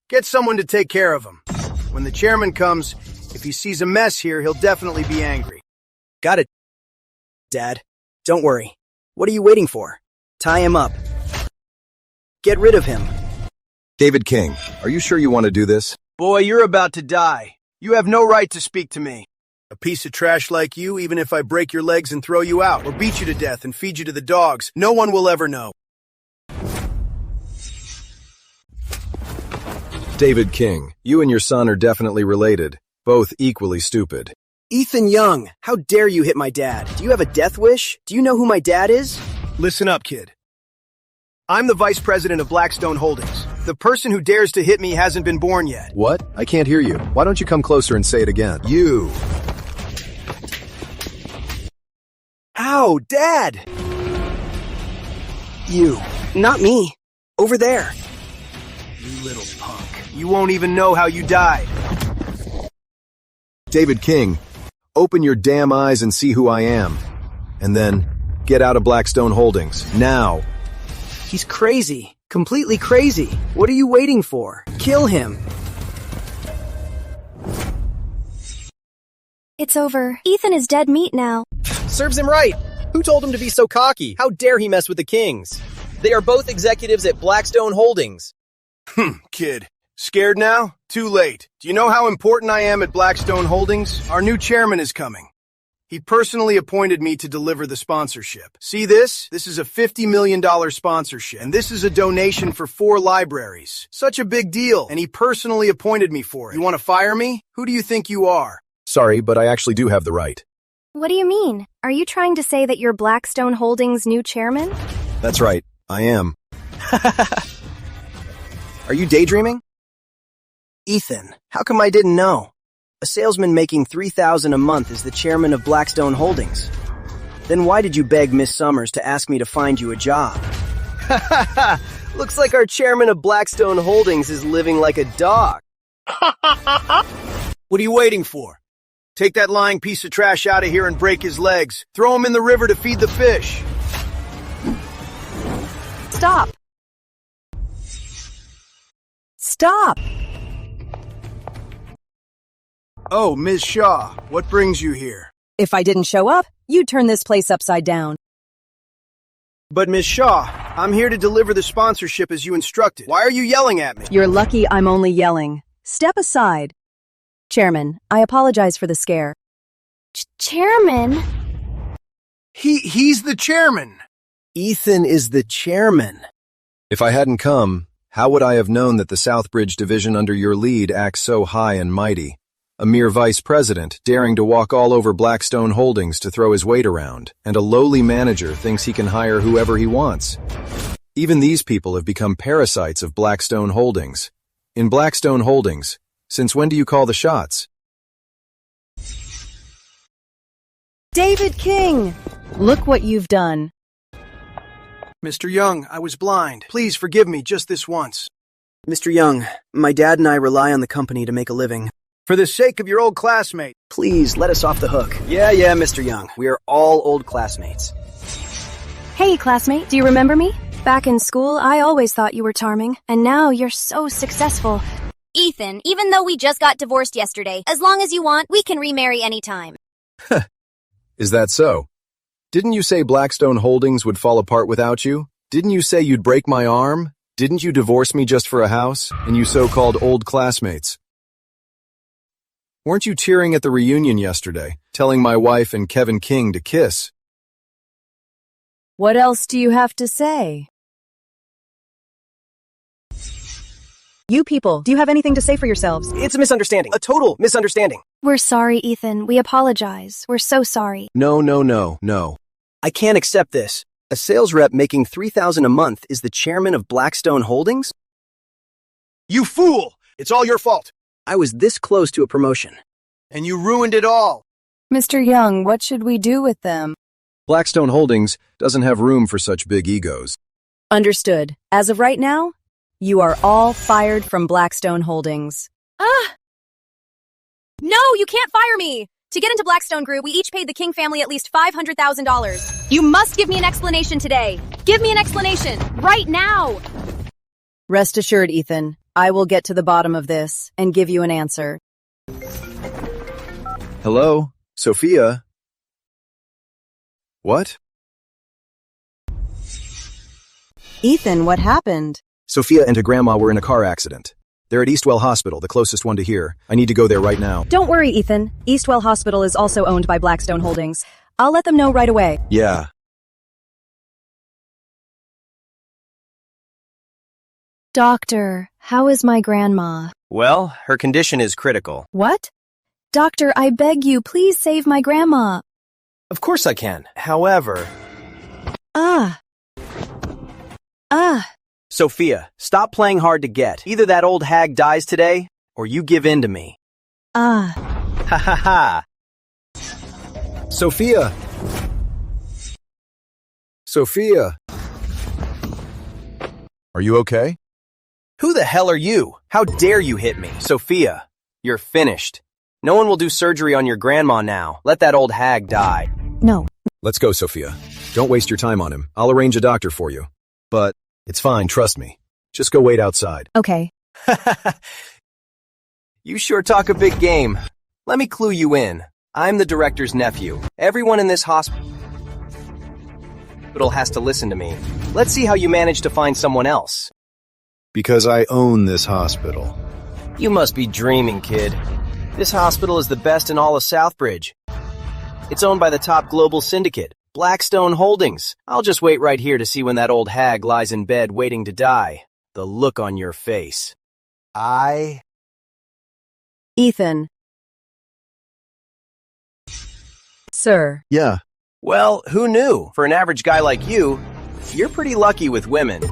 K: Get someone to take care of him. When the chairman comes, if he sees a mess here, he'll definitely be angry.
C: Got it, Dad. Don't worry. What are you waiting for? Tie him up. Get rid of him.
A: David King, are you sure you want to do this?
K: Boy, you're about to die. You have no right to speak to me. A piece of trash like you, even if I break your legs and throw you out, or beat you to death and feed you to the dogs, no one will ever know.
A: David King, you and your son are definitely related. Both equally stupid.
C: Ethan Young, how dare you hit my dad? Do you have a death wish? Do you know who my dad is?
K: Listen up, kid. I'm the vice president of Blackstone Holdings. The person who dares to hit me hasn't been born yet.
A: What? I can't hear you. Why don't you come closer and say it again? You.
C: Ow, Dad! You. Not me. Over there.
K: You little punk. You won't even know how you died.
A: David King, open your damn eyes and see who I am. And then, get out of Blackstone Holdings. Now.
C: He's crazy. Completely crazy. What are you waiting for? Kill him.
F: It's over. Ethan is dead meat now.
J: Serves him right. Who told him to be so cocky? How dare he mess with the Kings? They are both executives at Blackstone Holdings.
K: Kid. Scared now? Too late. Do you know how important I am at Blackstone Holdings? Our new chairman is coming. He personally appointed me to deliver the sponsorship. See this? This is a $50 million sponsorship. And this is a donation for 4 libraries. Such a big deal. And he personally appointed me for it. You want to fire me? Who do you think you are?
A: Sorry, but I actually do have the right.
F: What do you mean? Are you trying to say that you're Blackstone Holdings' new chairman?
A: That's right. I am.
C: Are you daydreaming? Ethan, how come I didn't know? A salesman making $3,000 a month is the chairman of Blackstone Holdings. Then why did you beg Miss Summers to ask me to find you a job?
J: Looks like our chairman of Blackstone Holdings is living like a dog.
K: What are you waiting for? Take that lying piece of trash out of here and break his legs. Throw him in the river to feed the fish.
F: Stop.
E: Stop!
K: Oh, Ms. Shaw, what brings you here?
E: If I didn't show up, you'd turn this place upside down.
K: But Ms. Shaw, I'm here to deliver the sponsorship as you instructed. Why are you yelling at me?
E: You're lucky I'm only yelling. Step aside. Chairman, I apologize for the scare.
F: Chairman?
K: He's the chairman.
C: Ethan is the chairman.
A: If I hadn't come, how would I have known that the Southbridge division under your lead acts so high and mighty? A mere vice president, daring to walk all over Blackstone Holdings to throw his weight around, and a lowly manager thinks he can hire whoever he wants. Even these people have become parasites of Blackstone Holdings. In Blackstone Holdings, since when do you call the shots?
E: David King! Look what you've done.
K: Mr. Young, I was blind. Please forgive me just this once.
C: Mr. Young, my dad and I rely on the company to make a living.
K: For the sake of your old classmate.
C: Please, let us off the hook. Yeah, Mr. Young. We are all old classmates.
F: Hey, classmate, do you remember me? Back in school, I always thought you were charming, and now you're so successful.
B: Ethan, even though we just got divorced yesterday, as long as you want, we can remarry anytime.
A: Is that so? Didn't you say Blackstone Holdings would fall apart without you? Didn't you say you'd break my arm? Didn't you divorce me just for a house? And you so-called old classmates? Weren't you tearing at the reunion yesterday, telling my wife and Kevin King to kiss?
E: What else do you have to say? You people, do you have anything to say for yourselves?
C: It's a misunderstanding. A total misunderstanding.
F: We're sorry, Ethan. We apologize. We're so sorry.
A: No.
C: I can't accept this. A sales rep making $3,000 a month is the chairman of Blackstone Holdings?
K: You fool! It's all your fault.
C: I was this close to a promotion.
K: And you ruined it all.
E: Mr. Young, what should we do with them?
A: Blackstone Holdings doesn't have room for such big egos.
E: Understood. As of right now, you are all fired from Blackstone Holdings.
F: No, you can't fire me! To get into Blackstone Group, we each paid the King family at least $500,000. You must give me an explanation today. Give me an explanation, right now!
E: Rest assured, Ethan, I will get to the bottom of this and give you an answer.
A: Hello? Sophia? What?
E: Ethan, what happened?
A: Sophia and her grandma were in a car accident. They're at Eastwell Hospital, the closest one to here. I need to go there right now.
E: Don't worry, Ethan. Eastwell Hospital is also owned by Blackstone Holdings. I'll let them know right away.
A: Yeah.
F: Doctor, how is my grandma?
J: Well, her condition is critical.
F: What? Doctor, I beg you, please save my grandma.
J: Of course I can. However... Sophia, stop playing hard to get. Either that old hag dies today, or you give in to me. Ha ha ha.
A: Sophia! Sophia! Are you okay?
J: Who the hell are you? How dare you hit me? Sophia, you're finished. No one will do surgery on your grandma now. Let that old hag die.
F: No.
A: Let's go, Sophia. Don't waste your time on him. I'll arrange a doctor for you. But it's fine, trust me. Just go wait outside.
F: Okay.
J: You sure talk a big game. Let me clue you in. I'm the director's nephew. Everyone in this hospital has to listen to me. Let's see how you manage to find someone else.
A: Because I own this hospital.
J: You must be dreaming, kid. This hospital is the best in all of Southbridge. It's owned by the top global syndicate, Blackstone Holdings. I'll just wait right here to see when that old hag lies in bed waiting to die. The look on your face.
E: Ethan. Sir.
A: Yeah.
J: Well, who knew? For an average guy like you, you're pretty lucky with women.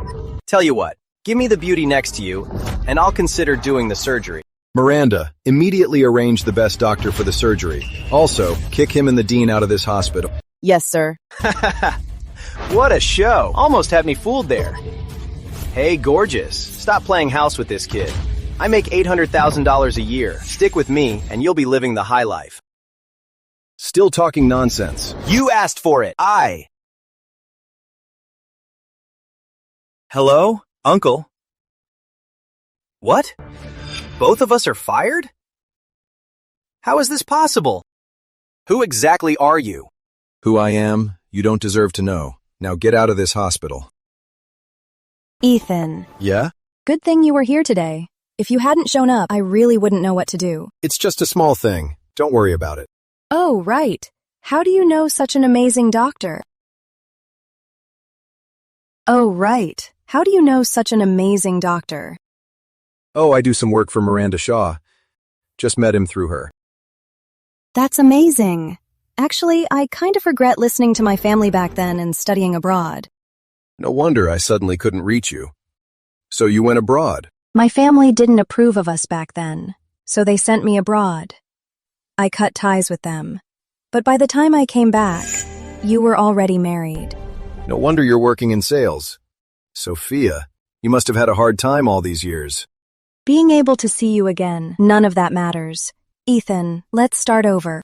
J: Tell you what, give me the beauty next to you, and I'll consider doing the surgery.
A: Miranda, immediately arrange the best doctor for the surgery. Also, kick him and the dean out of this hospital.
E: Yes, sir.
J: What a show. Almost had me fooled there. Hey, gorgeous. Stop playing house with this kid. I make $800,000 a year. Stick with me, and you'll be living the high life.
A: Still talking nonsense.
J: You asked for it. Hello, Uncle? What? Both of us are fired? How is this possible? Who exactly are you?
A: Who I am, you don't deserve to know. Now get out of this hospital.
G: Ethan,
A: Yeah?
G: good thing you were here today. If you hadn't shown up, I really wouldn't know what to do.
A: It's just a small thing. Don't worry about it.
G: Oh, right. How do you know such an amazing doctor? Oh, right. How do you know such an amazing doctor?
A: Oh, I do some work for Miranda Shaw. Just met him through her.
G: That's amazing. Actually, I kind of regret listening to my family back then and studying abroad.
A: No wonder I suddenly couldn't reach you. So you went abroad?
G: My family didn't approve of us back then, so they sent me abroad. I cut ties with them. But by the time I came back, you were already married.
A: No wonder you're working in sales. Sophia, you must have had a hard time all these years.
G: Being able to see you again, none of that matters. Ethan, let's start over.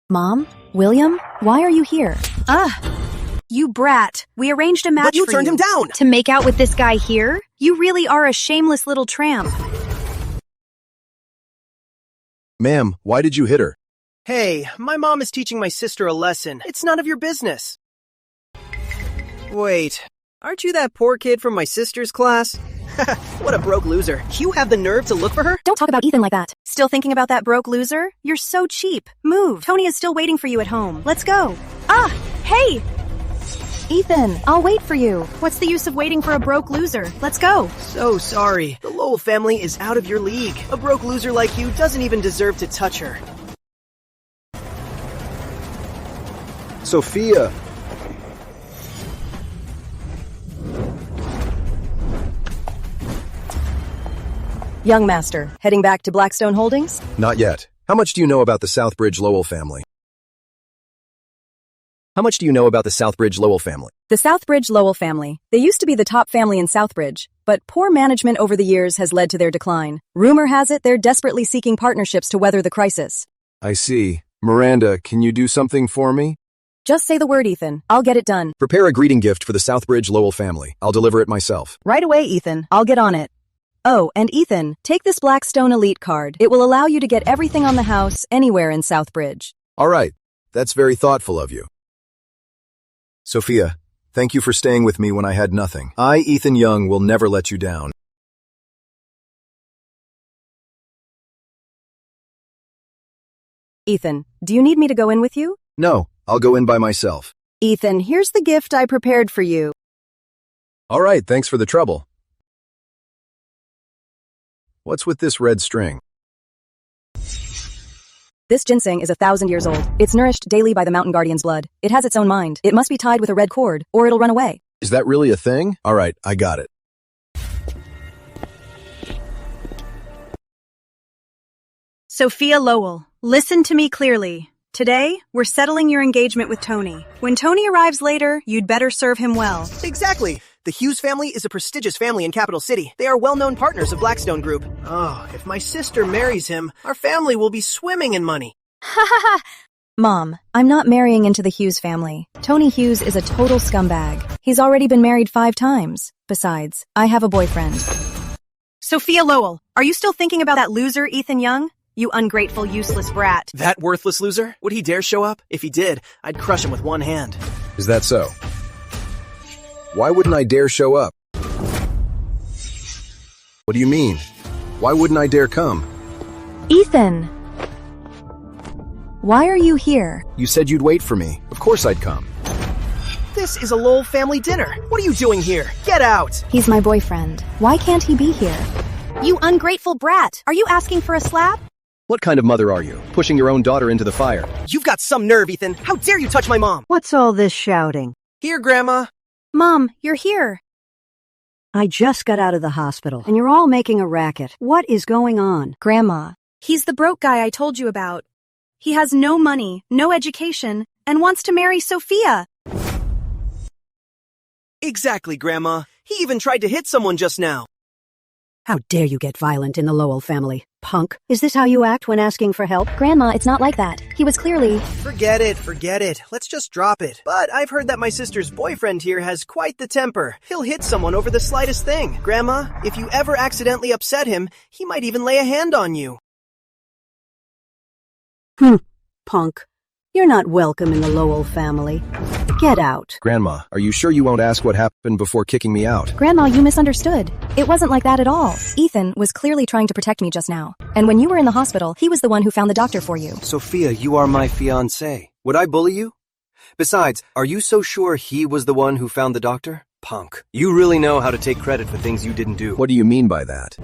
G: Mom? William? Why are you here?
F: You brat. We arranged a match
J: But you
F: for
J: turned him down!
F: To make out with this guy here? You really are a shameless little tramp.
A: Ma'am, why did you hit her?
H: Hey, my mom is teaching my sister a lesson. It's none of your business. Wait, aren't you that poor kid from my sister's class? What a broke loser. You have the nerve to look for her?
G: Don't talk about Ethan like that.
F: Still thinking about that broke loser? You're so cheap. Move. Tony is still waiting for you at home. Let's go. Hey!
G: Ethan, I'll wait for you.
F: What's the use of waiting for a broke loser? Let's go.
H: So sorry. The Lowell family is out of your league. A broke loser like you doesn't even deserve to touch her.
A: Sophia!
G: Young master, heading back to Blackstone Holdings?
A: Not yet. How much do you know about the Southbridge Lowell family? How much do you know about the Southbridge Lowell family?
G: The Southbridge Lowell family. They used to be the top family in Southbridge, but poor management over the years has led to their decline. Rumor has it they're desperately seeking partnerships to weather the crisis.
A: I see. Miranda, can you do something for me?
G: Just say the word, Ethan. I'll get it done.
A: Prepare a greeting gift for the Southbridge Lowell family. I'll deliver it myself.
G: Right away, Ethan. I'll get on it. Oh, and Ethan, take this Blackstone Elite card. It will allow you to get everything on the house anywhere in Southbridge.
A: All right. That's very thoughtful of you. Sophia, thank you for staying with me when I had nothing. I, Ethan Young, will never let you down.
G: Ethan, do you need me to go in with you?
A: No, I'll go in by myself.
G: Ethan, here's the gift I prepared for you.
A: All right, thanks for the trouble. What's with this red string?
G: This ginseng is 1,000 years old. It's nourished daily by the mountain guardian's blood. It has its own mind. It must be tied with a red cord, or it'll run away.
A: Is that really a thing? All right, I got it.
F: Sophia Lowell, listen to me clearly. Today, we're settling your engagement with Tony. When Tony arrives later, you'd better serve him well.
H: Exactly. The Hughes family is a prestigious family in Capital City. They are well-known partners of Blackstone Group. Oh, if my sister marries him, our family will be swimming in money.
F: Ha ha ha!
G: Mom, I'm not marrying into the Hughes family. Tony Hughes is a total scumbag. He's already been married 5 times. Besides, I have a boyfriend.
F: Sophia Lowell, are you still thinking about that loser, Ethan Young? You ungrateful, useless brat.
H: That worthless loser? Would he dare show up? If he did, I'd crush him with one hand.
A: Is that so? Why wouldn't I dare show up? What do you mean? Why wouldn't I dare come?
G: Ethan! Why are you here?
A: You said you'd wait for me. Of course I'd come.
H: This is a Lowell family dinner. What are you doing here? Get out!
G: He's my boyfriend. Why can't he be here?
F: You ungrateful brat! Are you asking for a slap?
A: What kind of mother are you, pushing your own daughter into the fire?
H: You've got some nerve, Ethan. How dare you touch my mom?
C: What's all this shouting?
H: Here, Grandma.
F: Mom, you're here.
C: I just got out of the hospital, and you're all making a racket. What is going on?
G: Grandma.
F: He's the broke guy I told you about. He has no money, no education, and wants to marry Sophia.
H: Exactly, Grandma. He even tried to hit someone just now.
C: How dare you get violent in the Lowell family?
E: Punk. Is this how you act when asking for help?
G: Grandma, it's not like that. He was clearly...
H: Forget it. Let's just drop it. But I've heard that my sister's boyfriend here has quite the temper. He'll hit someone over the slightest thing. Grandma, if you ever accidentally upset him, he might even lay a hand on you.
E: Punk. You're not welcome in the Lowell family. Get out.
A: Grandma, are you sure you won't ask what happened before kicking me out?
G: Grandma, you misunderstood. It wasn't like that at all. Ethan was clearly trying to protect me just now. And when you were in the hospital, he was the one who found the doctor for you.
K: Sophia, you are my fiancée. Would I bully you? Besides, are you so sure he was the one who found the doctor? Punk. You really know how to take credit for things you didn't do.
A: What do you mean by that?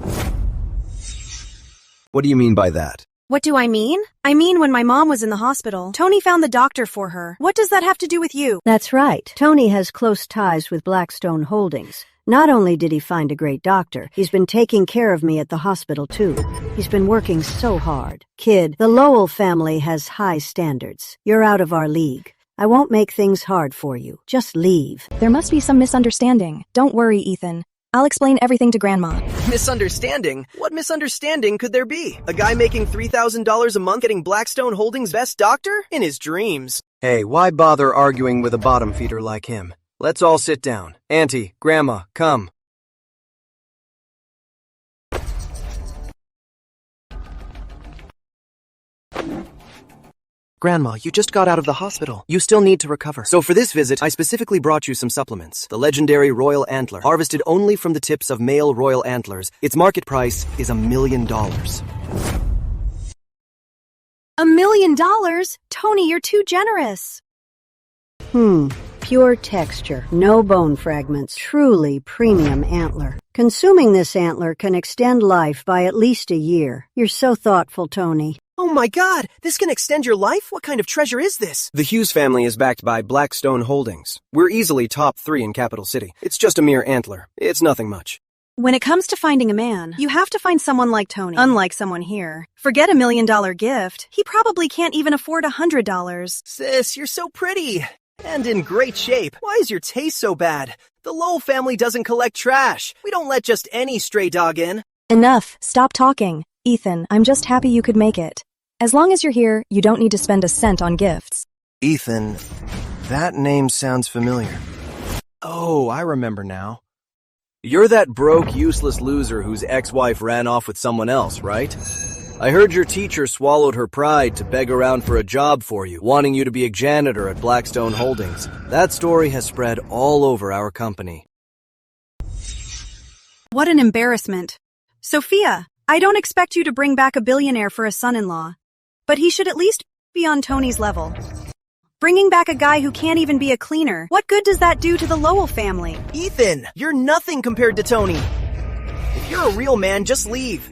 A: What do you mean by that?
F: What do I mean? I mean when my mom was in the hospital, Tony found the doctor for her. What does that have to do with you?
E: That's right. Tony has close ties with Blackstone Holdings. Not only did he find a great doctor, he's been taking care of me at the hospital too. He's been working so hard. Kid, the Lowell family has high standards. You're out of our league. I won't make things hard for you. Just leave.
G: There must be some misunderstanding. Don't worry, Ethan. I'll explain everything to Grandma.
H: Misunderstanding? What misunderstanding could there be? A guy making $3,000 a month getting Blackstone Holdings' best doctor? In his dreams.
K: Hey, why bother arguing with a bottom feeder like him? Let's all sit down. Auntie, Grandma, come. Grandma, you just got out of the hospital. You still need to recover. So for this visit, I specifically brought you some supplements. The legendary Royal Antler, harvested only from the tips of male royal antlers. Its market price is $1 million.
F: $1 million? Tony, you're too generous.
E: Pure texture, no bone fragments, truly premium antler. Consuming this antler can extend life by at least a year. You're so thoughtful, Tony.
H: Oh my god, this can extend your life? What kind of treasure is this?
K: The Hughes family is backed by Blackstone Holdings. We're easily top 3 in Capital City. It's just a mere antler. It's nothing much.
F: When it comes to finding a man, you have to find someone like Tony. Unlike someone here. Forget $1 million gift. He probably can't even afford $100.
H: Sis, you're so pretty. And in great shape. Why is your taste so bad? The Lowell family doesn't collect trash. We don't let just any stray dog in.
G: Enough. Stop talking. Ethan, I'm just happy you could make it. As long as you're here, you don't need to spend a cent on gifts.
K: Ethan, that name sounds familiar. Oh, I remember now. You're that broke, useless loser whose ex-wife ran off with someone else, right? I heard your teacher swallowed her pride to beg around for a job for you, wanting you to be a janitor at Blackstone Holdings. That story has spread all over our company.
F: What an embarrassment. Sophia, I don't expect you to bring back a billionaire for a son-in-law. But he should at least be on Tony's level. Bringing back a guy who can't even be a cleaner, what good does that do to the Lowell family?
H: Ethan, you're nothing compared to Tony. If you're a real man, just leave.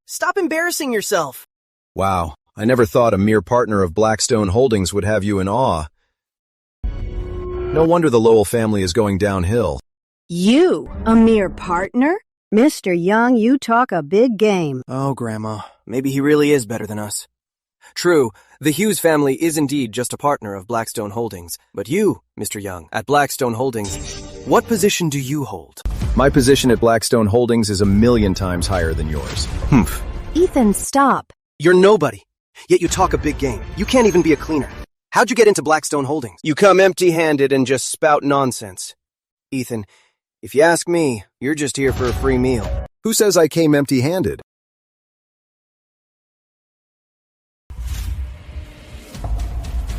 H: Stop embarrassing yourself.
A: Wow, I never thought a mere partner of Blackstone Holdings would have you in awe. No wonder the Lowell family is going downhill.
E: You, a mere partner? Mr. Young, you talk a big game.
K: Oh, Grandma, maybe he really is better than us. True, the Hughes family is indeed just a partner of Blackstone Holdings. But you, Mr. Young, at Blackstone Holdings, what position do you hold?
A: My position at Blackstone Holdings is 1,000,000 times higher than yours.
G: Ethan, stop.
K: You're nobody, yet you talk a big game. You can't even be a cleaner. How'd you get into Blackstone Holdings? You come empty-handed and just spout nonsense. Ethan, if you ask me, you're just here for a free meal.
A: Who says I came empty-handed?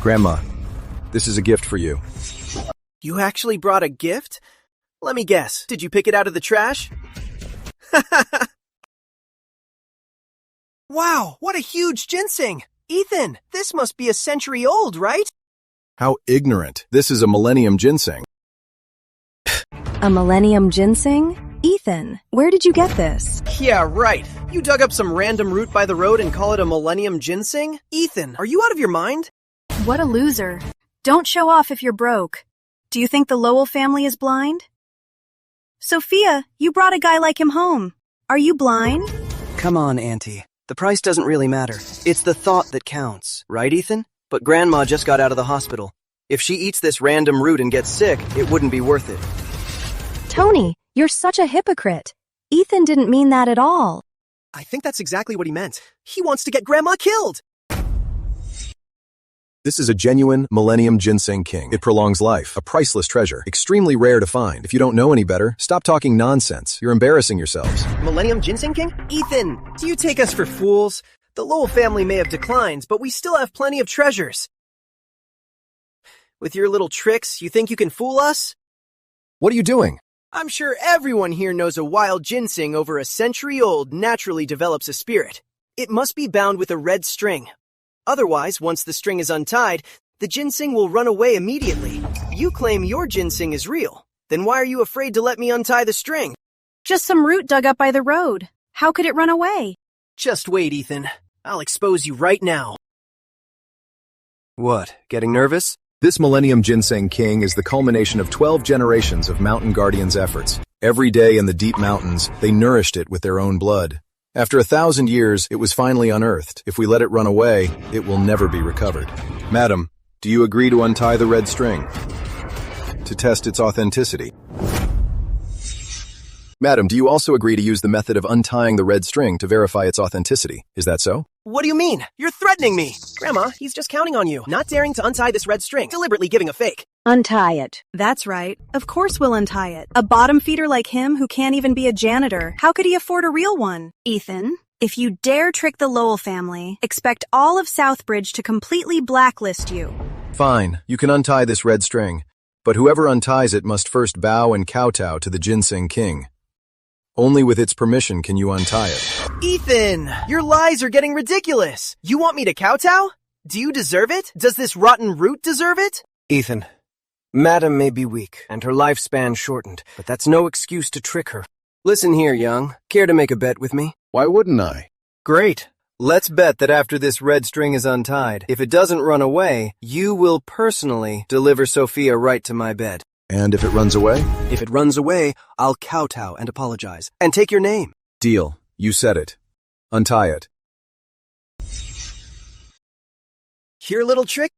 A: Grandma, this is a gift for you.
H: You actually brought a gift? Let me guess, did you pick it out of the trash? Wow, what a huge ginseng! Ethan, this must be a century old, right?
A: How ignorant. This is a millennium ginseng.
G: A millennium ginseng? Ethan, where did you get this?
H: Yeah, right. You dug up some random root by the road and call it a millennium ginseng? Ethan, are you out of your mind?
F: What a loser. Don't show off if you're broke. Do you think the Lowell family is blind? Sophia, you brought a guy like him home. Are you blind?
K: Come on, Auntie. The price doesn't really matter. It's the thought that counts. Right, Ethan? But Grandma just got out of the hospital. If she eats this random root and gets sick, it wouldn't be worth it.
G: Tony, you're such a hypocrite. Ethan didn't mean that at all.
J: I think that's exactly what he meant. He wants to get Grandma killed!
A: This is a genuine Millennium Ginseng King. It prolongs life, a priceless treasure, extremely rare to find. If you don't know any better, stop talking nonsense. You're embarrassing yourselves.
J: Millennium Ginseng King? Ethan, do you take us for fools? The Lowell family may have declined, but we still have plenty of treasures. With your little tricks, you think you can fool us?
A: What are you doing?
J: I'm sure everyone here knows a wild ginseng over a century-old naturally develops a spirit. It must be bound with a red string. Otherwise, once the string is untied, the ginseng will run away immediately. You claim your ginseng is real. Then why are you afraid to let me untie the string?
F: Just some root dug up by the road. How could it run away?
J: Just wait, Ethan. I'll expose you right now. What, getting nervous?
A: This Millennium Ginseng King is the culmination of 12 generations of Mountain Guardians' efforts. Every day in the deep mountains, they nourished it with their own blood. After 1,000 years, it was finally unearthed. If we let it run away, it will never be recovered. Madam, do you agree to untie the red string to test its authenticity? Madam, do you also agree to use the method of untying the red string to verify its authenticity? Is that so?
J: What do you mean? You're threatening me! Grandma, he's just counting on you, not daring to untie this red string, deliberately giving a fake.
E: Untie it.
F: That's right. Of course we'll untie it. A bottom feeder like him who can't even be a janitor. How could he afford a real one? Ethan, if you dare trick the Lowell family, expect all of Southbridge to completely blacklist you.
A: Fine, you can untie this red string, but whoever unties it must first bow and kowtow to the Ginseng King. Only with its permission can you untie it.
J: Ethan, your lies are getting ridiculous. You want me to kowtow? Do you deserve it? Does this rotten root deserve it?
C: Ethan, Madam may be weak and her lifespan shortened, but that's no excuse to trick her. Listen here, young. Care to make a bet with me?
A: Why wouldn't I?
C: Great. Let's bet that after this red string is untied, if it doesn't run away, you will personally deliver Sophia right to my bed.
A: And if it runs away?
C: If it runs away, I'll kowtow and apologize, and take your name.
A: Deal. You said it. Untie it.
J: Your little trick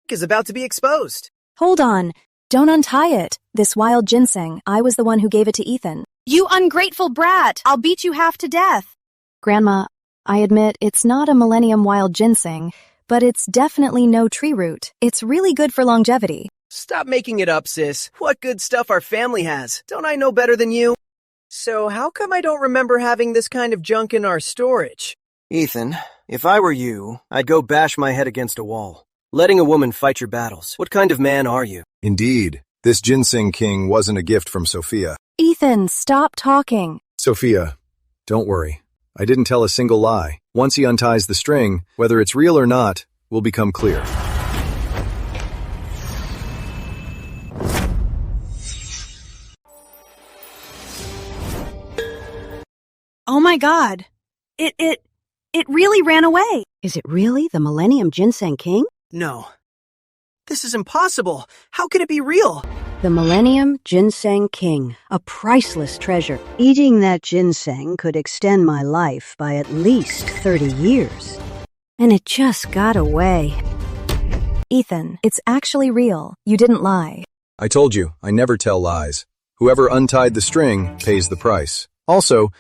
J: is about to be exposed.
F: Hold on. Don't untie it. This wild ginseng, I was the one who gave it to Ethan. You ungrateful brat! I'll beat you half to death.
G: Grandma, I admit it's not a Millennium wild ginseng, but it's definitely no tree root. It's really good for longevity.
J: Stop making it up, sis. What good stuff our family has. Don't I know better than you? So how come I don't remember having this kind of junk in our storage?
C: Ethan, if I were you, I'd go bash my head against a wall. Letting a woman fight your battles. What kind of man are you?
A: Indeed, this Ginseng King wasn't a gift from Sophia.
G: Ethan, stop talking.
A: Sophia, don't worry. I didn't tell a single lie. Once he unties the string, whether it's real or not, will become clear.
F: Oh my god. It really ran away.
E: Is it really the Millennium Ginseng King?
J: No. This is impossible. How could it be real?
E: The Millennium Ginseng King, a priceless treasure. Eating that ginseng could extend my life by at least 30 years. And it just got away.
G: Ethan, it's actually real. You didn't lie.
A: I told you, I never tell lies. Whoever untied the string pays the price. Also,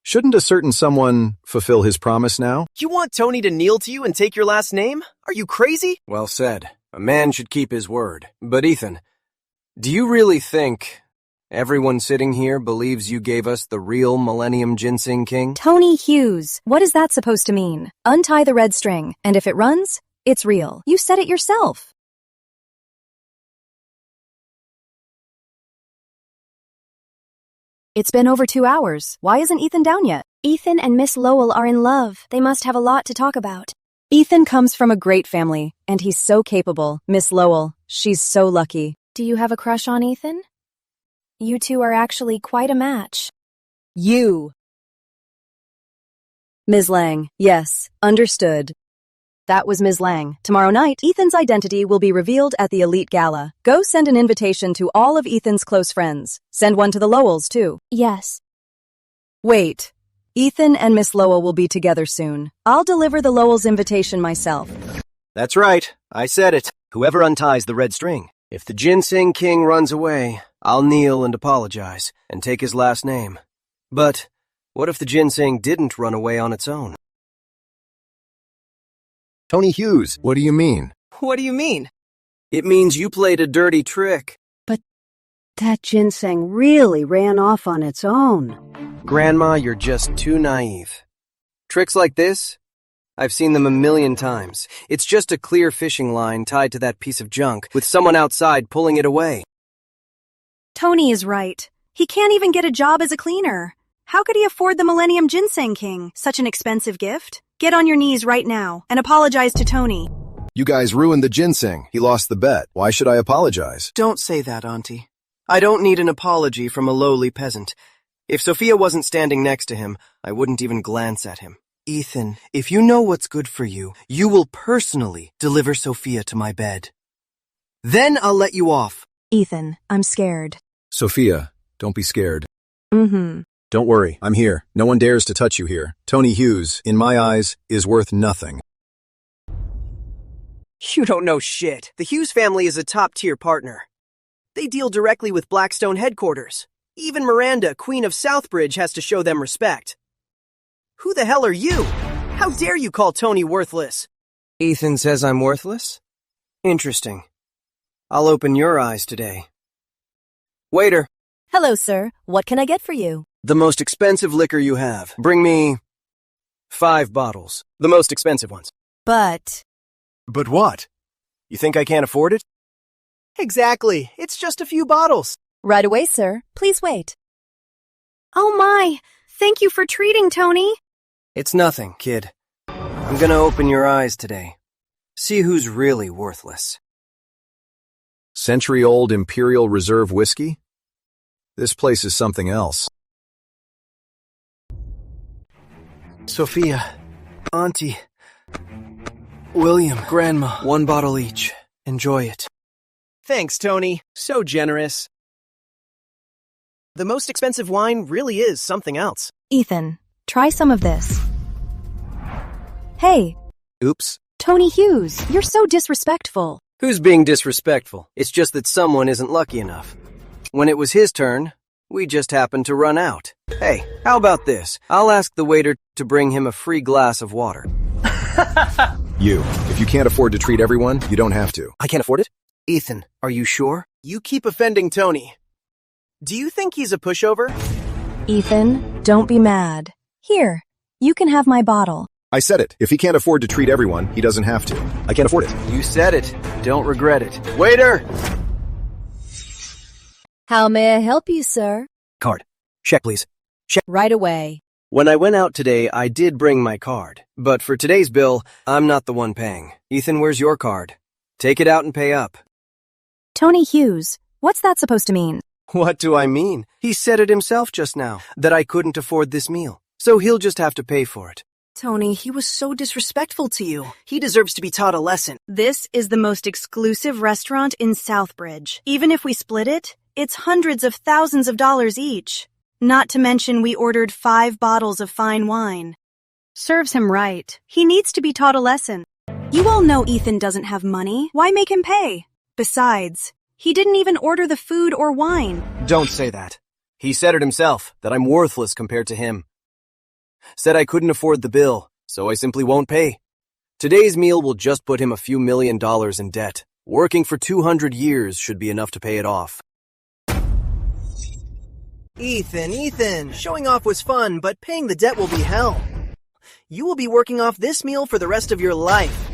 A: shouldn't a certain someone fulfill his promise now?
J: You want Tony to kneel to you and take your last name? Are you crazy?
C: Well said. A man should keep his word. But Ethan, do you really think everyone sitting here believes you gave us the real Millennium Ginseng King?
G: Tony Hughes, what is that supposed to mean? Untie the red string, and if it runs, it's real. You said it yourself. It's been over 2 hours. Why isn't Ethan down yet?
F: Ethan and Miss Lowell are in love. They must have a lot to talk about.
G: Ethan comes from a great family, and he's so capable. Miss Lowell, she's so lucky.
F: Do you have a crush on Ethan? You two are actually quite a match.
G: You. Ms. Lang, yes, understood. That was Ms. Lang. Tomorrow night, Ethan's identity will be revealed at the Elite Gala. Go send an invitation to all of Ethan's close friends. Send one to the Lowells, too.
F: Yes.
G: Wait. Ethan and Miss Lowell will be together soon. I'll deliver the Lowells' invitation myself.
C: That's right. I said it. Whoever unties the red string. If the Ginseng King runs away, I'll kneel and apologize and take his last name. But What if the ginseng didn't run away on its own?
A: Tony Hughes, what do you mean?
C: What do you mean? It means you played a dirty trick.
L: That ginseng really ran off on its own.
C: Grandma, you're just too naive. Tricks like this? I've seen them a million times. It's just a clear fishing line tied to that piece of junk, with someone outside pulling it away.
F: Tony is right. He can't even get a job as a cleaner. How could he afford the Millennium Ginseng King? Such an expensive gift? Get on your knees right now and apologize to Tony.
A: You guys ruined the ginseng. He lost the bet. Why should I apologize?
C: Don't say that, Auntie. I don't need an apology from a lowly peasant. If Sophia wasn't standing next to him, I wouldn't even glance at him. Ethan, if you know what's good for you, you will personally deliver Sophia to my bed. Then I'll let you off.
G: Ethan, I'm scared.
A: Sophia, don't be scared.
G: Mm-hmm.
A: Don't worry, I'm here. No one dares to touch you here. Tony Hughes, in my eyes, is worth nothing.
C: You don't know shit. The Hughes family is a top-tier partner. They deal directly with Blackstone headquarters. Even Miranda, Queen of Southbridge, has to show them respect. Who the hell are you? How dare you call Tony worthless? Ethan says I'm worthless? Interesting. I'll open your eyes today. Waiter,
M: Hello, sir. What can I get for you?
C: the most expensive liquor you have. Bring me 5 bottles. The most expensive ones.
M: But
K: But what? You think I can't afford it?
C: Exactly. It's just a few bottles.
M: right away, sir. Please wait.
F: Oh my! Thank you for treating Tony.
C: It's nothing, kid. I'm gonna open your eyes today. See who's really worthless.
A: Century-old Imperial Reserve whiskey? This place is something else.
C: Sophia, Auntie, William, Grandma, 1 bottle each. Enjoy it. Thanks, Tony. So generous. The most expensive wine really is something else.
G: Ethan, try some of this. Hey,
C: Oops.
G: Tony Hughes, you're so disrespectful.
C: Who's being disrespectful? It's just that someone isn't lucky enough. When it was his turn, we just happened to run out. Hey, how about this? I'll ask the waiter to bring him a free glass of water.
A: You, if you can't afford to treat everyone, you don't have to.
C: I can't afford it? Ethan, are you sure? You keep offending Tony. Do you think he's a pushover?
G: Ethan, don't be mad. Here, you can have my bottle.
A: I said it. If he can't afford to treat everyone, he doesn't have to. I can't afford it.
C: You said it. Don't regret it. Waiter!
M: How may I help you, sir?
C: Card. Check, please.
M: Right away.
C: When I went out today, I did bring my card. But for today's bill, I'm not the one paying. Ethan, where's your card? Take it out and pay up.
G: Tony Hughes, what's that supposed to mean?
C: What do I mean? He said it himself just now, that I couldn't afford this meal. So he'll just have to pay for it. Tony, he was so disrespectful to you. He deserves to be taught a lesson.
F: This is the most exclusive restaurant in Southbridge. Even if we split it, it's hundreds of thousands of dollars each. Not to mention we ordered 5 bottles of fine wine. Serves him right. He needs to be taught a lesson. You all know Ethan doesn't have money. Why make him pay? Besides, he didn't even order the food or wine.
C: Don't say that. He said it himself, that I'm worthless compared to him. Said I couldn't afford the bill, so I simply won't pay. Today's meal will just put him a few $1 million in debt. Working for 200 years should be enough to pay it off. Ethan, showing off was fun, but paying the debt will be hell. You will be working off this meal for the rest of your life.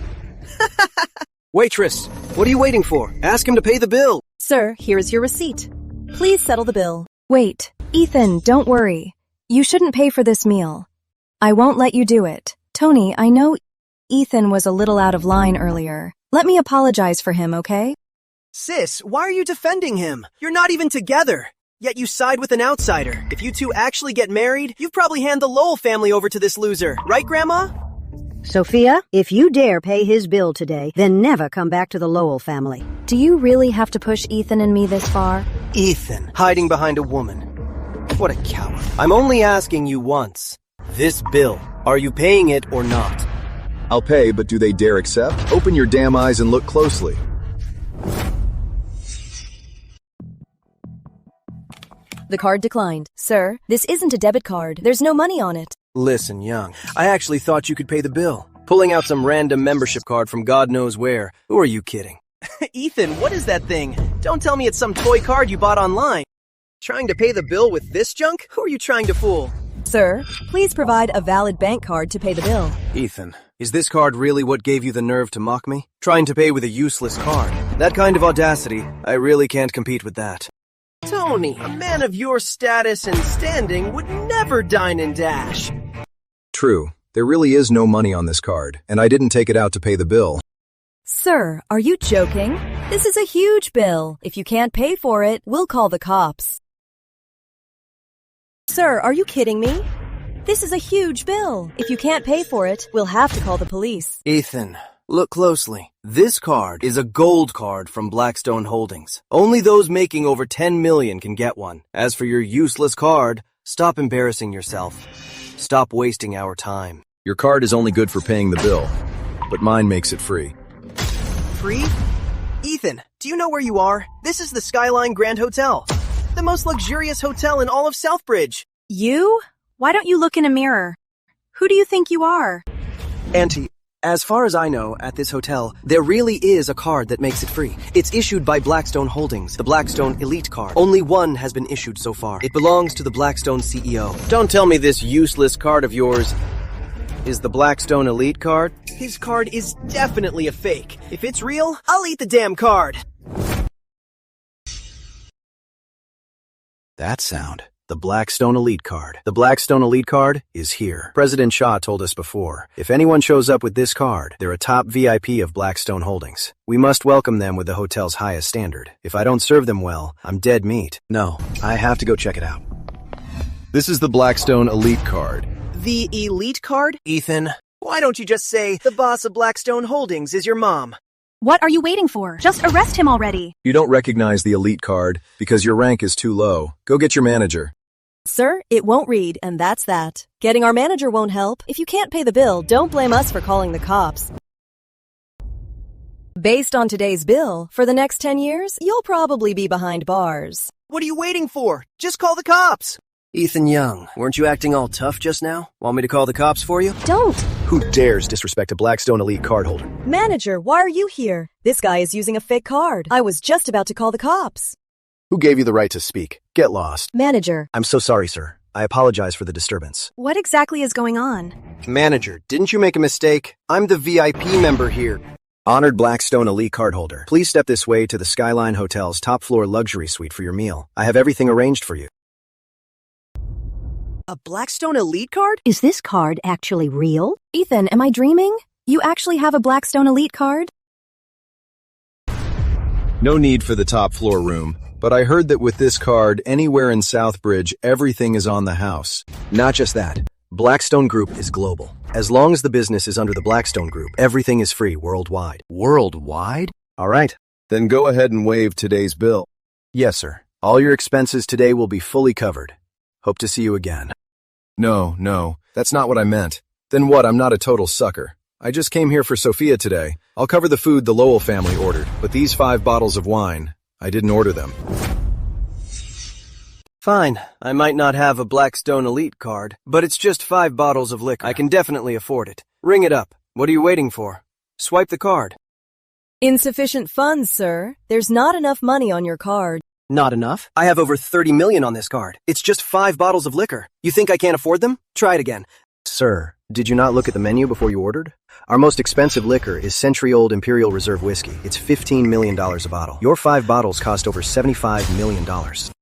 C: Waitress, what are you waiting for? Ask him to pay the bill.
M: Sir, here's your receipt. Please settle the bill.
G: Wait, Ethan, don't worry. You shouldn't pay for this meal. I won't let you do it. Tony, I know Ethan was a little out of line earlier. Let me apologize for him, okay?
C: Sis, why are you defending him? You're not even together. Yet you side with an outsider. If you two actually get married, you'd probably hand the Lowell family over to this loser. Right, Grandma?
L: Sophia, if you dare pay his bill today, then never come back to the Lowell family.
G: Do you really have to push Ethan and me this far?
C: Ethan, hiding behind a woman. What a coward. I'm only asking you once. This bill, are you paying it or not?
A: I'll pay, but do they dare accept? Open your damn eyes and look closely.
M: The card declined. Sir, this isn't a debit card. There's no money on it.
C: Listen, Young, I actually thought you could pay the bill. Pulling out some random membership card from God knows where. Who are you kidding?
J: Ethan, what is that thing? Don't tell me it's some toy card you bought online. Trying to pay the bill with this junk? Who are you trying to fool?
M: Sir, please provide a valid bank card to pay the bill.
C: Ethan, is this card really what gave you the nerve to mock me? Trying to pay with a useless card. That kind of audacity, I really can't compete with that.
J: Tony, a man of your status and standing would never dine and dash.
A: True. There really is no money on this card, and I didn't take it out to pay the bill.
M: Sir, are you joking? This is a huge bill. If you can't pay for it, we'll call the cops. Sir, are you kidding me? This is a huge bill. If you can't pay for it, we'll have to call the police.
C: Ethan, look closely. This card is a gold card from Blackstone Holdings. Only those making over 10 million can get one. As for your useless card, stop embarrassing yourself. Stop wasting our time.
A: Your card is only good for paying the bill, but mine makes it free.
J: Free? Ethan, do you know where you are? This is the Skyline Grand Hotel. The most luxurious hotel in all of Southbridge.
F: You? Why don't you look in a mirror? Who do you think you are?
C: Auntie, as far as I know, at this hotel, there really is a card that makes it free. It's issued by Blackstone Holdings, the Blackstone Elite card. Only one has been issued so far. It belongs to the Blackstone CEO. Don't tell me this useless card of yours is the Blackstone Elite card.
J: His card is definitely a fake. If it's real, I'll eat the damn card.
C: That sound. The Blackstone Elite card. The Blackstone Elite card is here. President Shaw told us before, if anyone shows up with this card, they're a top VIP of Blackstone Holdings. We must welcome them with the hotel's highest standard. If I don't serve them well, I'm dead meat. No, I have to go check it out.
A: This is the Blackstone Elite card.
J: The Elite card?
C: Ethan,
J: Why don't you just say, the boss of Blackstone Holdings is your mom?
F: What are you waiting for? Just arrest him already.
A: You don't recognize the Elite card because your rank is too low. Go get your manager.
M: Sir, it won't read, and that's that. Getting our manager won't help. If you can't pay the bill, don't blame us for calling the cops. Based on today's bill, for the next 10 years, you'll probably be behind bars.
J: What are you waiting for? Just call the cops.
C: Ethan Young, weren't you acting all tough just now? Want me to call the cops for you?
M: Don't!
A: Who dares disrespect a Blackstone Elite cardholder?
M: Manager, why are you here? This guy is using a fake card. I was just about to call the cops.
A: Who gave you the right to speak? Get lost.
M: Manager.
A: I'm so sorry, sir. I apologize for the disturbance.
F: What exactly is going on?
C: Manager, didn't you make a mistake? I'm the VIP member here.
A: Honored Blackstone Elite cardholder, please step this way to the Skyline Hotel's top-floor luxury suite for your meal. I have everything arranged for you.
J: A Blackstone Elite card?
L: Is this card actually real?
F: Ethan, am I dreaming? You actually have a Blackstone Elite card?
A: No need for the top-floor room, but I heard that with this card, anywhere in Southbridge, everything is on the house. Not just that. Blackstone Group is global. As long as the business is under the Blackstone Group, everything is free worldwide.
C: Worldwide?
A: All right. Then go ahead and waive today's bill. Yes, sir. All your expenses today will be fully covered. Hope to see you again. No, that's not what I meant. Then what? I'm not a total sucker. I just came here for Sophia today. I'll cover the food the Lowell family ordered, but these 5 bottles of wine, I didn't order them.
C: Fine. I might not have a Blackstone Elite card, but it's just 5 bottles of liquor. I can definitely afford it. Ring it up. What are you waiting for? Swipe the card.
M: Insufficient funds, sir. There's not enough money on your card.
C: Not enough? I have over 30 million on this card. It's just 5 bottles of liquor. You think I can't afford them? Try it again. Sir, did you not look at the menu before you ordered? Our most expensive liquor is century-old Imperial Reserve Whiskey. It's $15 million a bottle. Your 5 bottles cost over $75 million.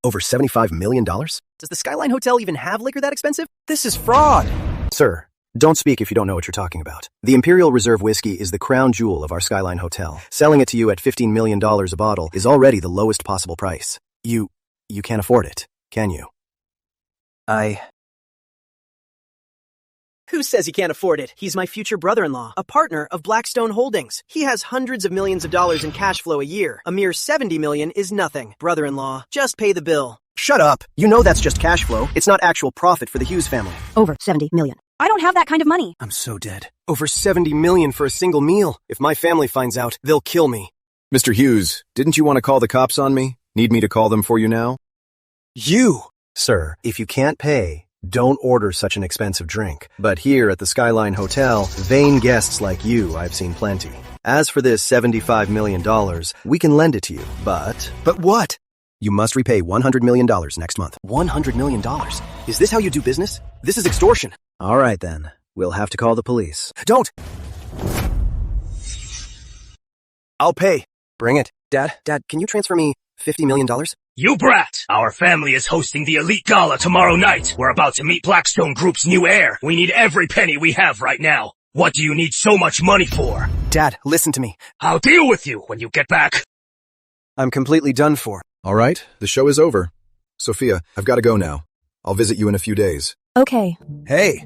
C: Over $75 million?
J: Does the Skyline Hotel even have liquor that expensive? This is fraud.
C: Sir, don't speak if you don't know what you're talking about. The Imperial Reserve Whiskey is the crown jewel of our Skyline Hotel. Selling it to you at $15 million a bottle is already the lowest possible price. You can't afford it, can you?
J: Who says he can't afford it? He's my future brother-in-law, a partner of Blackstone Holdings. He has hundreds of millions of dollars in cash flow a year. A mere 70 million is nothing. Brother-in-law, just pay the bill.
C: Shut up. You know that's just cash flow. It's not actual profit for the Hughes family.
L: Over 70 million.
F: I don't have that kind of money.
C: I'm so dead. Over 70 million for a single meal. If my family finds out, they'll kill me.
A: Mr. Hughes, didn't you want to call the cops on me? Need me to call them for you now?
C: You!
A: Sir, if you can't pay, don't order such an expensive drink. But here at the Skyline Hotel, vain guests like you, I've seen plenty. As for this $75 million, we can lend it to you, but...
C: But what?
A: You must repay $100 million next month.
C: $100 million? Is this how you do business? This is extortion.
A: All right, then. We'll have to call the police.
C: Don't! I'll pay.
A: Bring it.
C: Dad, can you transfer me $50 million?
N: You brat! Our family is hosting the Elite Gala tomorrow night. We're about to meet Blackstone Group's new heir. We need every penny we have right now. What do you need so much money for?
C: Dad, listen to me.
N: I'll deal with you when you get back.
C: I'm completely done for.
A: All right, the show is over. Sophia, I've got to go now. I'll visit you in a few days.
G: Okay.
C: Hey.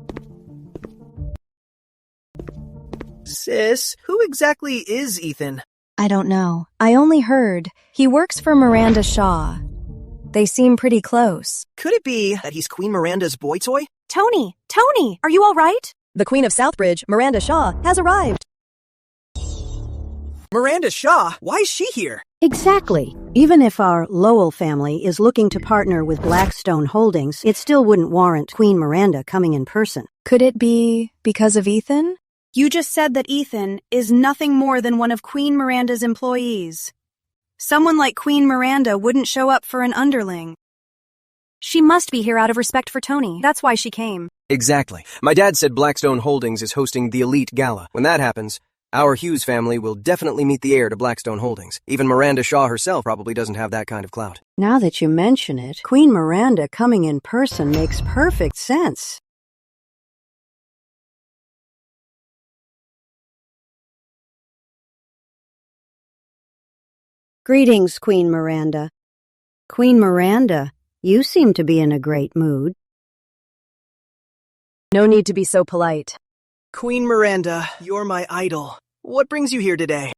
C: Sis, who exactly is Ethan?
G: I don't know. I only heard. He works for Miranda Shaw. They seem pretty close.
C: Could it be that he's Queen Miranda's boy toy?
F: Tony, are you all right?
M: The Queen of Southbridge, Miranda Shaw, has arrived.
C: Miranda Shaw? Why is she here?
L: Exactly. Even if our Lowell family is looking to partner with Blackstone Holdings, it still wouldn't warrant Queen Miranda coming in person.
G: Could it be because of Ethan?
F: You just said that Ethan is nothing more than one of Queen Miranda's employees. Someone like Queen Miranda wouldn't show up for an underling. She must be here out of respect for Tony. That's why she came.
C: Exactly. My dad said Blackstone Holdings is hosting the Elite Gala. When that happens, our Hughes family will definitely meet the heir to Blackstone Holdings. Even Miranda Shaw herself probably doesn't have that kind of clout.
L: Now that you mention it, Queen Miranda coming in person makes perfect sense. Greetings, Queen Miranda. Queen Miranda, you seem to be in a great mood.
G: No need to be so polite.
C: Queen Miranda, you're my idol. What brings you here today?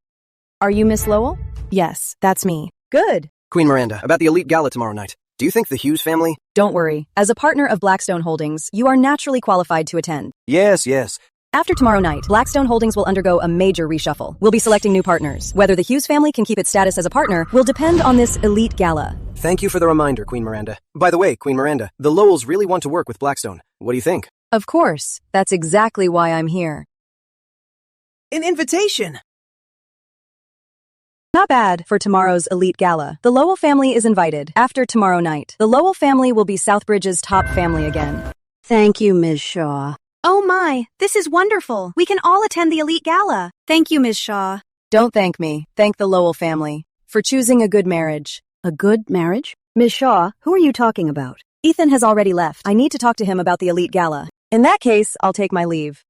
G: Are you Miss Lowell? Yes, that's me. Good.
C: Queen Miranda, about the Elite Gala tomorrow night. Do you think the Hughes family?
G: Don't worry. As a partner of Blackstone Holdings, you are naturally qualified to attend.
C: Yes.
G: After tomorrow night, Blackstone Holdings will undergo a major reshuffle. We'll be selecting new partners. Whether the Hughes family can keep its status as a partner will depend on this Elite Gala.
C: Thank you for the reminder, Queen Miranda. By the way, Queen Miranda, the Lowells really want to work with Blackstone. What do you think?
G: Of course. That's exactly why I'm here.
C: An invitation!
G: Not bad for tomorrow's Elite Gala. The Lowell family is invited. After tomorrow night, the Lowell family will be Southbridge's top family again.
L: Thank you, Ms. Shaw.
F: Oh my, this is wonderful. We can all attend the Elite Gala. Thank you, Ms. Shaw.
G: Don't thank me. Thank the Lowell family for choosing a good marriage.
L: A good marriage? Ms. Shaw, who are you talking about?
G: Ethan has already left. I need to talk to him about the Elite Gala. In that case, I'll take my leave.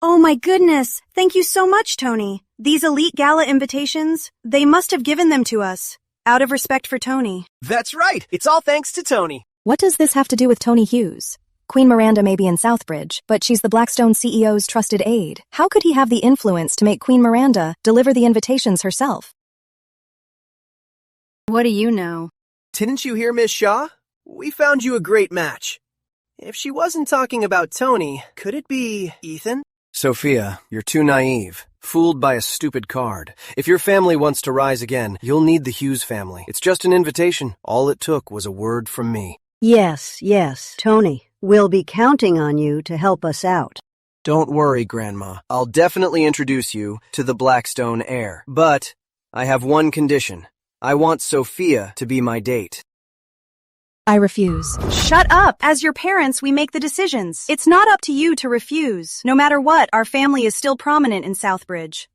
F: Oh my goodness. Thank you so much, Tony. These Elite Gala invitations, they must have given them to us, out of respect for Tony.
C: That's right. It's all thanks to Tony.
G: What does this have to do with Tony Hughes? Queen Miranda may be in Southbridge, but she's the Blackstone CEO's trusted aide. How could he have the influence to make Queen Miranda deliver the invitations herself?
F: What do you know?
C: Didn't you hear, Miss Shaw? We found you a great match. If she wasn't talking about Tony, could it be Ethan? Sophia, you're too naive. Fooled by a stupid card. If your family wants to rise again, you'll need the Hughes family. It's just an invitation. All it took was a word from me.
L: Yes, Tony. We'll be counting on you to help us out.
C: Don't worry, Grandma. I'll definitely introduce you to the Blackstone heir. But I have one condition. I want Sophia to be my date.
G: I refuse.
F: Shut up! As your parents, we make the decisions. It's not up to you to refuse. No matter what, our family is still prominent in Southbridge.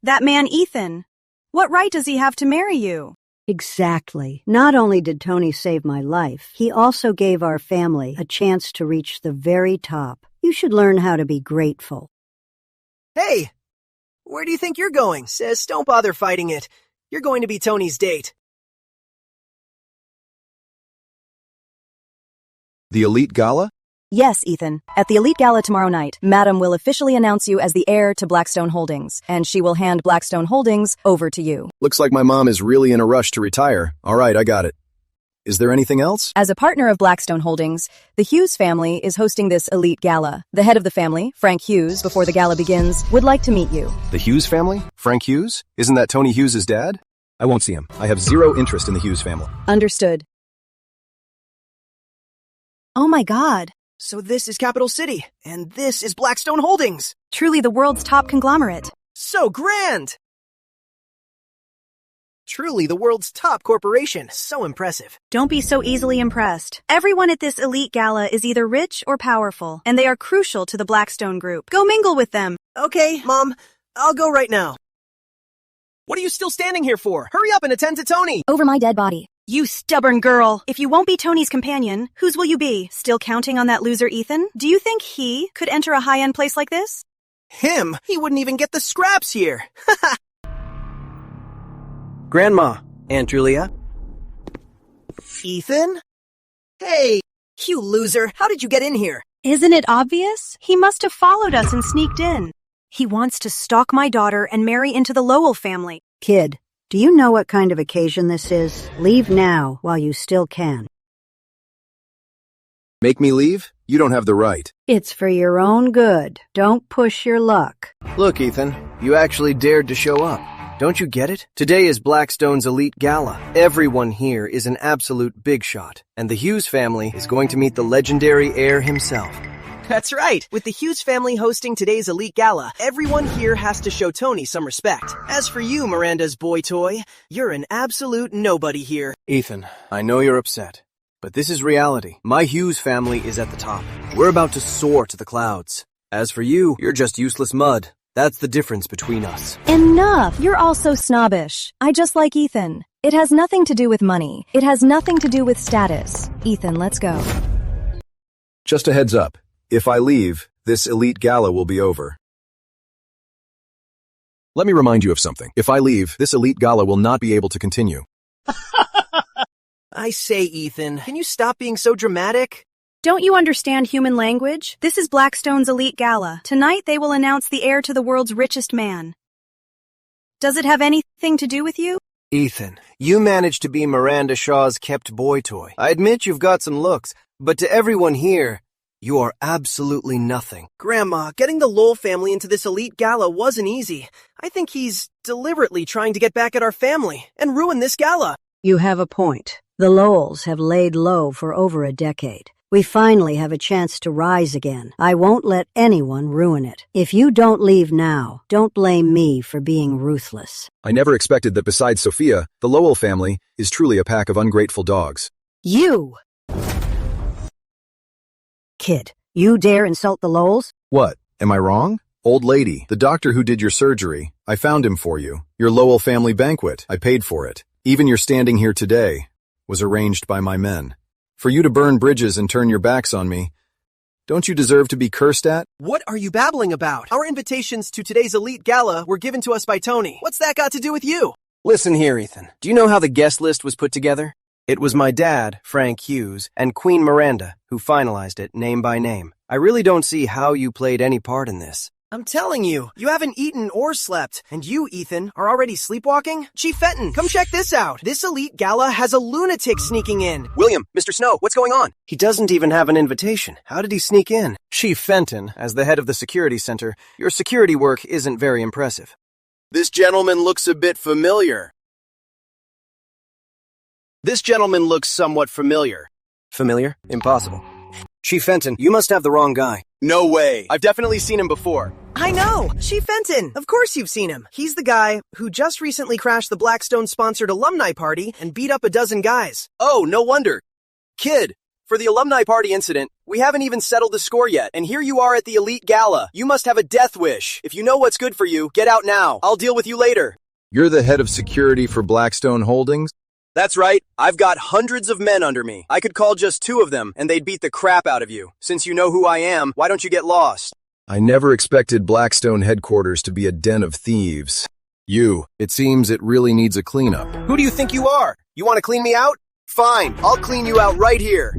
F: That man, Ethan, what right does he have to marry you?
L: Exactly. Not only did Tony save my life, he also gave our family a chance to reach the very top. You should learn how to be grateful.
C: Hey! Where do you think you're going? Sis, don't bother fighting it. You're going to be Tony's date.
A: The Elite Gala?
G: Yes, Ethan. At the Elite Gala tomorrow night, Madam will officially announce you as the heir to Blackstone Holdings, and she will hand Blackstone Holdings over to you.
A: Looks like my mom is really in a rush to retire. All right, I got it. Is there anything else?
G: As a partner of Blackstone Holdings, the Hughes family is hosting this Elite Gala. The head of the family, Frank Hughes, before the gala begins, would like to meet you.
A: The Hughes family? Frank Hughes? Isn't that Tony Hughes' dad? I won't see him. I have zero interest in the Hughes family.
M: Understood.
F: Oh my god.
C: So this is Capital City, and this is Blackstone Holdings.
F: Truly the world's top conglomerate.
C: So grand! Truly the world's top corporation. So impressive.
F: Don't be so easily impressed. Everyone at this elite gala is either rich or powerful, and they are crucial to the Blackstone Group. Go mingle with them.
C: Okay, Mom. I'll go right now. What are you still standing here for? Hurry up and attend to Tony!
G: Over my dead body.
F: You stubborn girl. If you won't be Tony's companion, whose will you be? Still counting on that loser Ethan? Do you think he could enter a high-end place like this?
C: Him? He wouldn't even get the scraps here. Grandma, Aunt Julia. Ethan? Hey, you loser. How did you get in here?
F: Isn't it obvious? He must have followed us and sneaked in. He wants to stalk my daughter and marry into the Lowell family.
L: Kid, do you know what kind of occasion this is? Leave now while you still can.
A: Make me leave? You don't have the right.
L: It's for your own good. Don't push your luck.
C: Look, Ethan, you actually dared to show up. Don't you get it? Today is Blackstone's elite gala. Everyone here is an absolute big shot, and the Hughes family is going to meet the legendary heir himself. That's right! With the Hughes family hosting today's elite gala, everyone here has to show Tony some respect. As for you, Miranda's boy toy, you're an absolute nobody here. Ethan, I know you're upset, but this is reality. My Hughes family is at the top. We're about to soar to the clouds. As for you, you're just useless mud. That's the difference between us.
G: Enough! You're all so snobbish. I just like Ethan. It has nothing to do with money. It has nothing to do with status. Ethan, let's go.
A: Just a heads up. If I leave, this elite gala will be over. Let me remind you of something. If I leave, this elite gala will not be able to continue.
C: I say, Ethan, can you stop being so dramatic?
F: Don't you understand human language? This is Blackstone's elite gala. Tonight they will announce the heir to the world's richest man. Does it have anything to do with you?
C: Ethan, you managed to be Miranda Shaw's kept boy toy. I admit you've got some looks, but to everyone here, you are absolutely nothing. Grandma, getting the Lowell family into this elite gala wasn't easy. I think he's deliberately trying to get back at our family and ruin this gala.
L: You have a point. The Lowells have laid low for over a decade. We finally have a chance to rise again. I won't let anyone ruin it. If you don't leave now, don't blame me for being ruthless.
A: I never expected that besides Sophia, the Lowell family is truly a pack of ungrateful dogs.
L: You! Kid, you dare insult the Lowells?
A: What? Am I wrong? Old lady, the doctor who did your surgery, I found him for you. Your Lowell family banquet, I paid for it. Even your standing here today was arranged by my men. For you to burn bridges and turn your backs on me, don't you deserve to be cursed at?
C: What are you babbling about? Our invitations to today's elite gala were given to us by Tony. What's that got to do with you? Listen here, Ethan. Do you know how the guest list was put together? It was my dad, Frank Hughes, and Queen Miranda who finalized it name by name. I really don't see how you played any part in this. I'm telling you, you haven't eaten or slept. And you, Ethan, are already sleepwalking? Chief Fenton, come check this out. This elite gala has a lunatic sneaking in. William, Mr. Snow, what's going on? He doesn't even have an invitation. How did he sneak in? Chief Fenton, as the head of the security center, your security work isn't very impressive. This gentleman looks a bit familiar. This gentleman looks somewhat familiar. Familiar? Impossible. Chief Fenton, you must have the wrong guy. No way. I've definitely seen him before. I know! Chief Fenton! Of course you've seen him. He's the guy who just recently crashed the Blackstone-sponsored alumni party and beat up a dozen guys. Oh, no wonder. Kid, for the alumni party incident, we haven't even settled the score yet, and here you are at the elite gala. You must have a death wish. If you know what's good for you, get out now. I'll deal with you later.
A: You're the head of security for Blackstone Holdings?
C: That's right. I've got hundreds of men under me. I could call just 2 of them, and they'd beat the crap out of you. Since you know who I am, why don't you get lost?
A: I never expected Blackstone headquarters to be a den of thieves. It seems it really needs a cleanup.
C: Who do you think you are? You want to clean me out? Fine, I'll clean you out right here.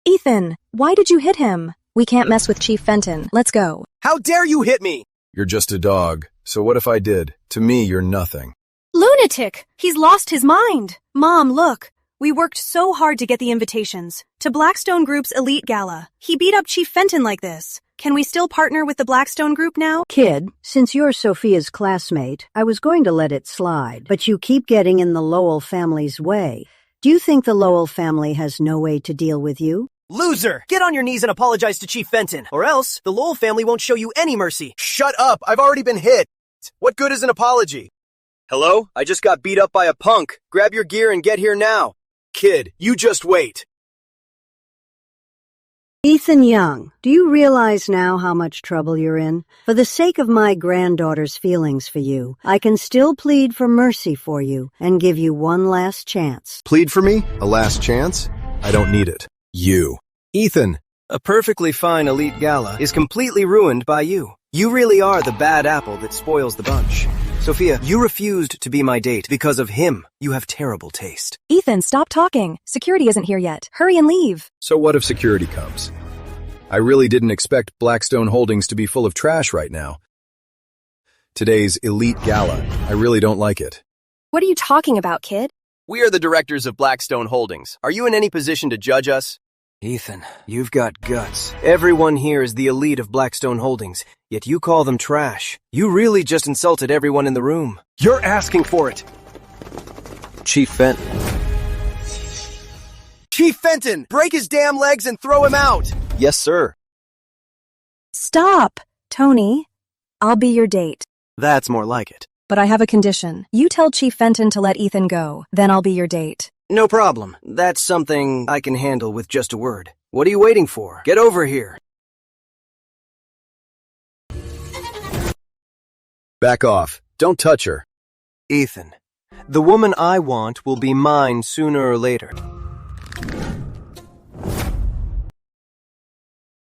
G: Ethan, why did you hit him? We can't mess with Chief Fenton. Let's go.
C: How dare you hit me?
A: You're just a dog. So what if I did? To me, you're nothing.
F: Lunatic! He's lost his mind! Mom, look. We worked so hard to get the invitations. to Blackstone Group's elite gala. He beat up Chief Fenton like this. Can we still partner with the Blackstone Group now?
L: Kid, since you're Sophia's classmate, I was going to let it slide, but you keep getting in the Lowell family's way. Do you think the Lowell family has no way to deal with you?
J: Loser! Get on your knees and apologize to Chief Fenton, or else the Lowell family won't show you any mercy.
K: Shut up! I've already been hit! What good is an apology? Hello? I just got beat up by a punk. Grab your gear and get here now. Kid, you just wait.
L: Ethan Young, do you realize now how much trouble you're in? For the sake of my granddaughter's feelings for you, I can still plead for mercy for you and give you one last chance.
A: Plead for me? A last chance? I don't need it. You. Ethan.
C: A perfectly fine elite gala is completely ruined by you. You really are the bad apple that spoils the bunch. Sophia, you refused to be my date because of him. You have terrible taste.
G: Ethan, stop talking. Security isn't here yet. Hurry and leave.
A: So what if security comes? I really didn't expect Blackstone Holdings to be full of trash right now. Today's elite gala, I really don't like it.
F: What are you talking about, kid?
J: We are the directors of Blackstone Holdings. Are you in any position to judge us?
C: Ethan, you've got guts. Everyone here is the elite of Blackstone Holdings, yet you call them trash. You really just insulted everyone in the room.
K: You're asking for it.
C: Chief Fenton.
K: Chief Fenton! Break his damn legs and throw him out!
C: Yes, sir.
G: Stop. Tony, I'll be your date.
C: That's more like it.
G: But I have a condition. You tell Chief Fenton to let Ethan go, then I'll be your date.
C: No problem. That's something I can handle with just a word. What are you waiting for? Get over here.
A: Back off. Don't touch her.
C: Ethan, the woman I want will be mine sooner or later.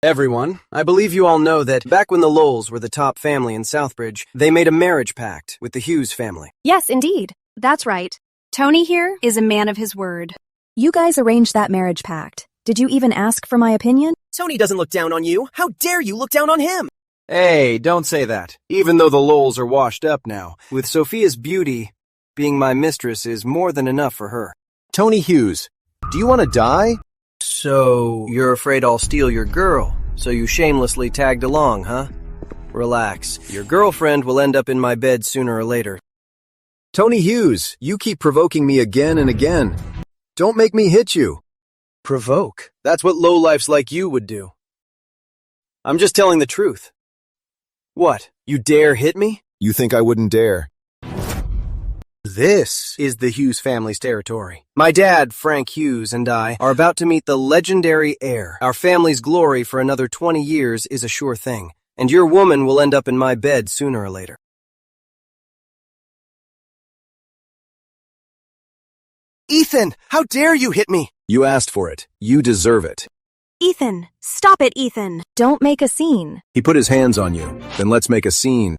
C: Everyone, I believe you all know that back when the Lowells were the top family in Southbridge, they made a marriage pact with the Hughes family.
F: Yes, indeed. That's right. Tony here is a man of his word.
G: You guys arranged that marriage pact. Did you even ask for my opinion?
J: Tony doesn't look down on you. How dare you look down on him?
C: Hey, don't say that. Even though the Lowells are washed up now, with Sophia's beauty, being my mistress is more than enough for her.
A: Tony Hughes, do you want to die?
C: So, you're afraid I'll steal your girl, so you shamelessly tagged along, huh? Relax. Your girlfriend will end up in my bed sooner or later.
A: Tony Hughes, you keep provoking me again and again. Don't make me hit you.
C: Provoke? That's what lowlifes like you would do. I'm just telling the truth. What, you dare hit me?
A: You think I wouldn't dare?
C: This is the Hughes family's territory. My dad, Frank Hughes, and I are about to meet the legendary heir. Our family's glory for another 20 years is a sure thing, and your woman will end up in my bed sooner or later. Ethan, how dare you hit me?
A: You asked for it. You deserve it.
F: Ethan, stop it, Ethan.
G: Don't make a scene.
A: He put his hands on you. Then let's make a scene.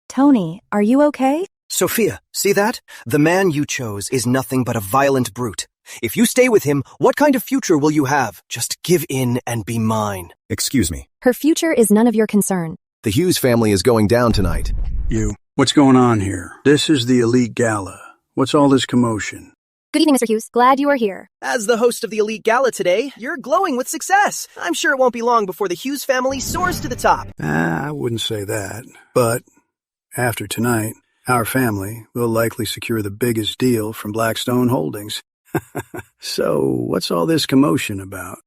G: Tony, are you okay?
C: Sophia, see that? The man you chose is nothing but a violent brute. If you stay with him, what kind of future will you have? Just give in and be mine.
A: Excuse me.
G: Her future is none of your concern.
A: The Hughes family is going down tonight.
O: What's going on here? This is the elite gala. What's all this commotion?
F: Good evening, Mr. Hughes. Glad you are here.
J: As the host of the elite gala today, you're glowing with success. I'm sure it won't be long before the Hughes family soars to the top.
O: I wouldn't say that. But after tonight, our family will likely secure the biggest deal from Blackstone Holdings. So, what's all this commotion about?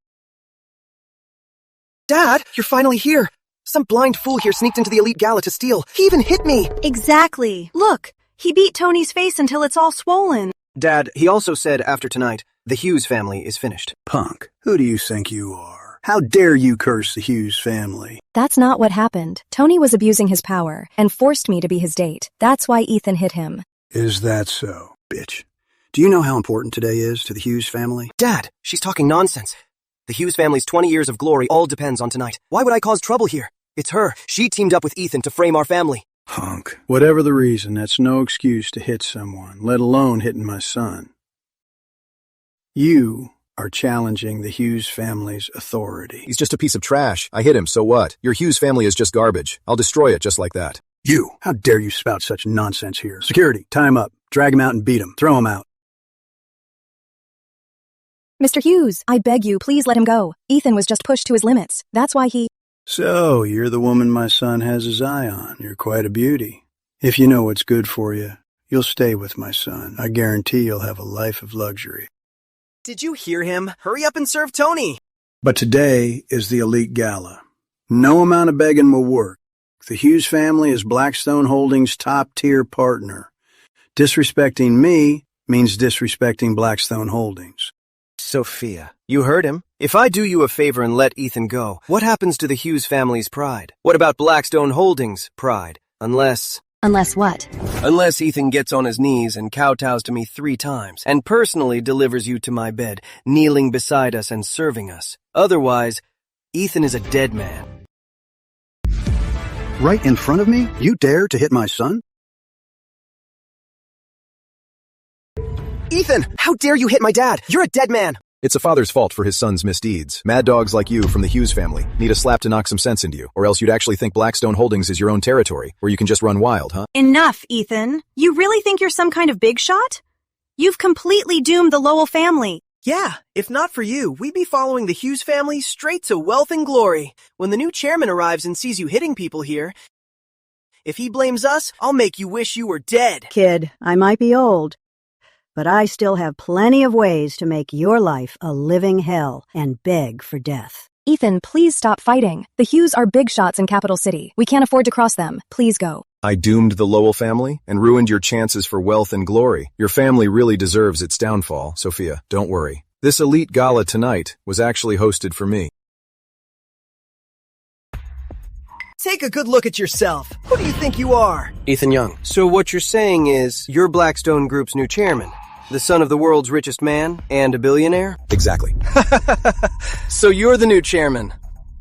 J: Dad, you're finally here. Some blind fool here sneaked into the elite gala to steal. He even hit me.
F: Exactly. Look, he beat Tony's face until it's all swollen.
C: Dad, he also said after tonight, the Hughes family is finished.
O: Punk, who do you think you are? How dare you curse the Hughes family?
G: That's not what happened. Tony was abusing his power and forced me to be his date. That's why Ethan hit him.
O: Is that so, bitch? Do you know how important today is to the Hughes family?
C: Dad, she's talking nonsense. The Hughes family's 20 years of glory all depends on tonight. Why would I cause trouble here? It's her. She teamed up with Ethan to frame our family.
O: Punk. Whatever the reason, that's no excuse to hit someone, let alone hitting my son. You are challenging the Hughes family's authority.
A: He's just a piece of trash. I hit him, so what? Your Hughes family is just garbage. I'll destroy it just like that.
O: You! How dare you spout such nonsense here? Security, tie him up. Drag him out and beat him. Throw him out.
G: Mr. Hughes, I beg you, please let him go. Ethan was just pushed to his limits. That's why he...
O: So, you're the woman my son has his eye on. You're quite a beauty. If you know what's good for you, you'll stay with my son. I guarantee you'll have a life of luxury.
J: Did you hear him? Hurry up and serve Tony.
O: But today is the Elite Gala. No amount of begging will work. The Hughes family is Blackstone Holdings' top-tier partner. Disrespecting me means disrespecting Blackstone Holdings.
J: Sophia, you heard him. If I do you a favor and let Ethan go, what happens to the Hughes family's pride? What about Blackstone Holdings' pride? Unless
G: what?
J: Unless Ethan gets on his knees and kowtows to me 3 times, and personally delivers you to my bed, kneeling beside us and serving us. Otherwise, Ethan is a dead man.
O: Right in front of me? You dare to hit my son?
J: Ethan, how dare you hit my dad? You're a dead man.
A: It's a father's fault for his son's misdeeds. Mad dogs like you from the Hughes family need a slap to knock some sense into you, or else you'd actually think Blackstone Holdings is your own territory, where you can just run wild, huh?
F: Enough, Ethan. You really think you're some kind of big shot? You've completely doomed the Lowell family.
J: Yeah, if not for you, we'd be following the Hughes family straight to wealth and glory. When the new chairman arrives and sees you hitting people here, if he blames us, I'll make you wish you were dead.
L: Kid, I might be old, but I still have plenty of ways to make your life a living hell and beg for death.
G: Ethan, please stop fighting. The Hughes are big shots in Capital City. We can't afford to cross them. Please go.
A: I doomed the Lowell family and ruined your chances for wealth and glory. Your family really deserves its downfall, Sophia. Don't worry. This elite gala tonight was actually hosted for me.
J: Take a good look at yourself. Who do you think you are? Ethan Young. So what you're saying is, you're Blackstone Group's new chairman, the son of the world's richest man and a billionaire?
A: Exactly.
J: So you're the new chairman.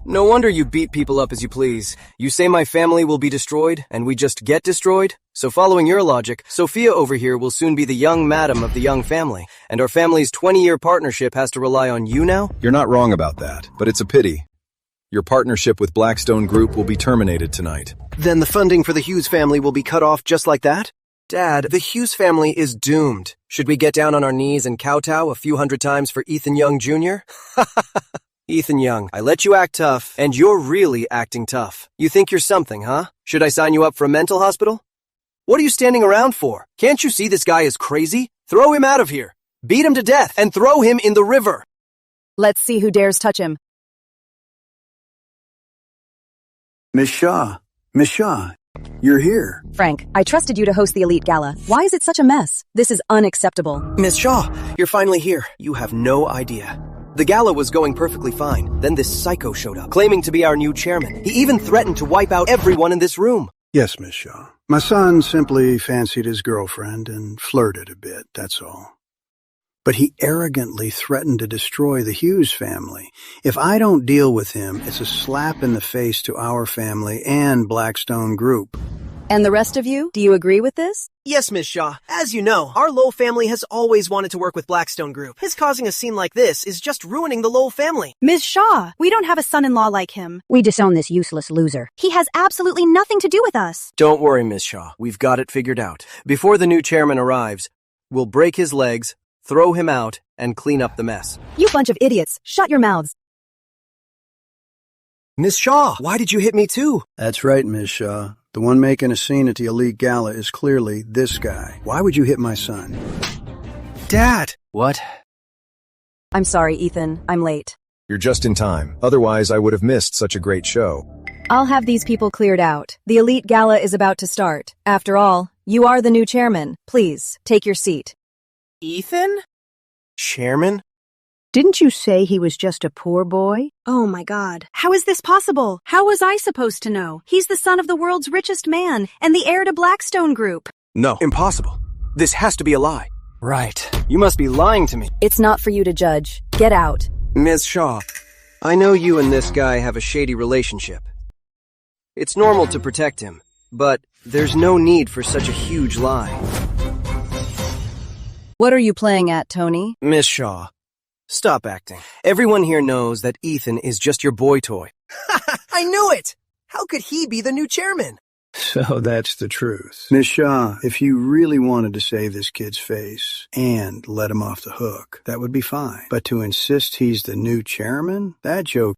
J: No wonder you beat people up as you please. You say my family will be destroyed, and we just get destroyed? So following your logic, Sophia over here will soon be the young madam of the young family, and our family's 20-year partnership has to rely on you now?
A: You're not wrong about that, but it's a pity. Your partnership with Blackstone Group will be terminated tonight.
J: Then the funding for the Hughes family will be cut off just like that? Dad, the Hughes family is doomed. Should we get down on our knees and kowtow a few hundred times for Ethan Young Jr.? Ethan Young, I let you act tough, and you're really acting tough. You think you're something, huh? Should I sign you up for a mental hospital? What are you standing around for? Can't you see this guy is crazy? Throw him out of here. Beat him to death and throw him in the river.
G: Let's see who dares touch him.
O: Miss Shaw, you're here.
G: Frank, I trusted you to host the Elite Gala. Why is it such a mess? This is unacceptable.
J: Miss Shaw, you're finally here. You have no idea. The gala was going perfectly fine. Then this psycho showed up, claiming to be our new chairman. He even threatened to wipe out everyone in this room.
O: Yes, Miss Shaw. My son simply fancied his girlfriend and flirted a bit, that's all. But he arrogantly threatened to destroy the Hughes family. If I don't deal with him, it's a slap in the face to our family and Blackstone Group.
G: And the rest of you, do you agree with this?
J: Yes, Miss Shaw. As you know, our Lowell family has always wanted to work with Blackstone Group. His causing a scene like this is just ruining the Lowell family.
F: Ms. Shaw, we don't have a son-in-law like him.
L: We disown this useless loser.
F: He has absolutely nothing to do with us.
J: Don't worry, Miss Shaw. We've got it figured out. Before the new chairman arrives, we'll break his legs, throw him out, and clean up the mess.
G: You bunch of idiots. Shut your mouths.
J: Miss Shaw, why did you hit me too?
O: That's right, Miss Shaw. The one making a scene at the Elite Gala is clearly this guy. Why would you hit my son?
J: Dad! What?
G: I'm sorry, Ethan. I'm late.
A: You're just in time. Otherwise, I would have missed such a great show.
G: I'll have these people cleared out. The Elite Gala is about to start. After all, you are the new chairman. Please, take your seat.
J: Ethan? Chairman?
L: Didn't you say he was just a poor boy?
F: Oh my God. How is this possible? How was I supposed to know? He's the son of the world's richest man and the heir to Blackstone Group.
J: No. Impossible. This has to be a lie. Right. You must be lying to me.
G: It's not for you to judge. Get out.
J: Ms. Shaw, I know you and this guy have a shady relationship. It's normal to protect him, but there's no need for such a huge lie.
G: What are you playing at, Tony?
J: Miss Shaw, stop acting. Everyone here knows that Ethan is just your boy toy. I knew it! How could he be the new chairman?
O: So that's the truth. Miss Shaw, if you really wanted to save this kid's face and let him off the hook, that would be fine. But to insist he's the new chairman, that joke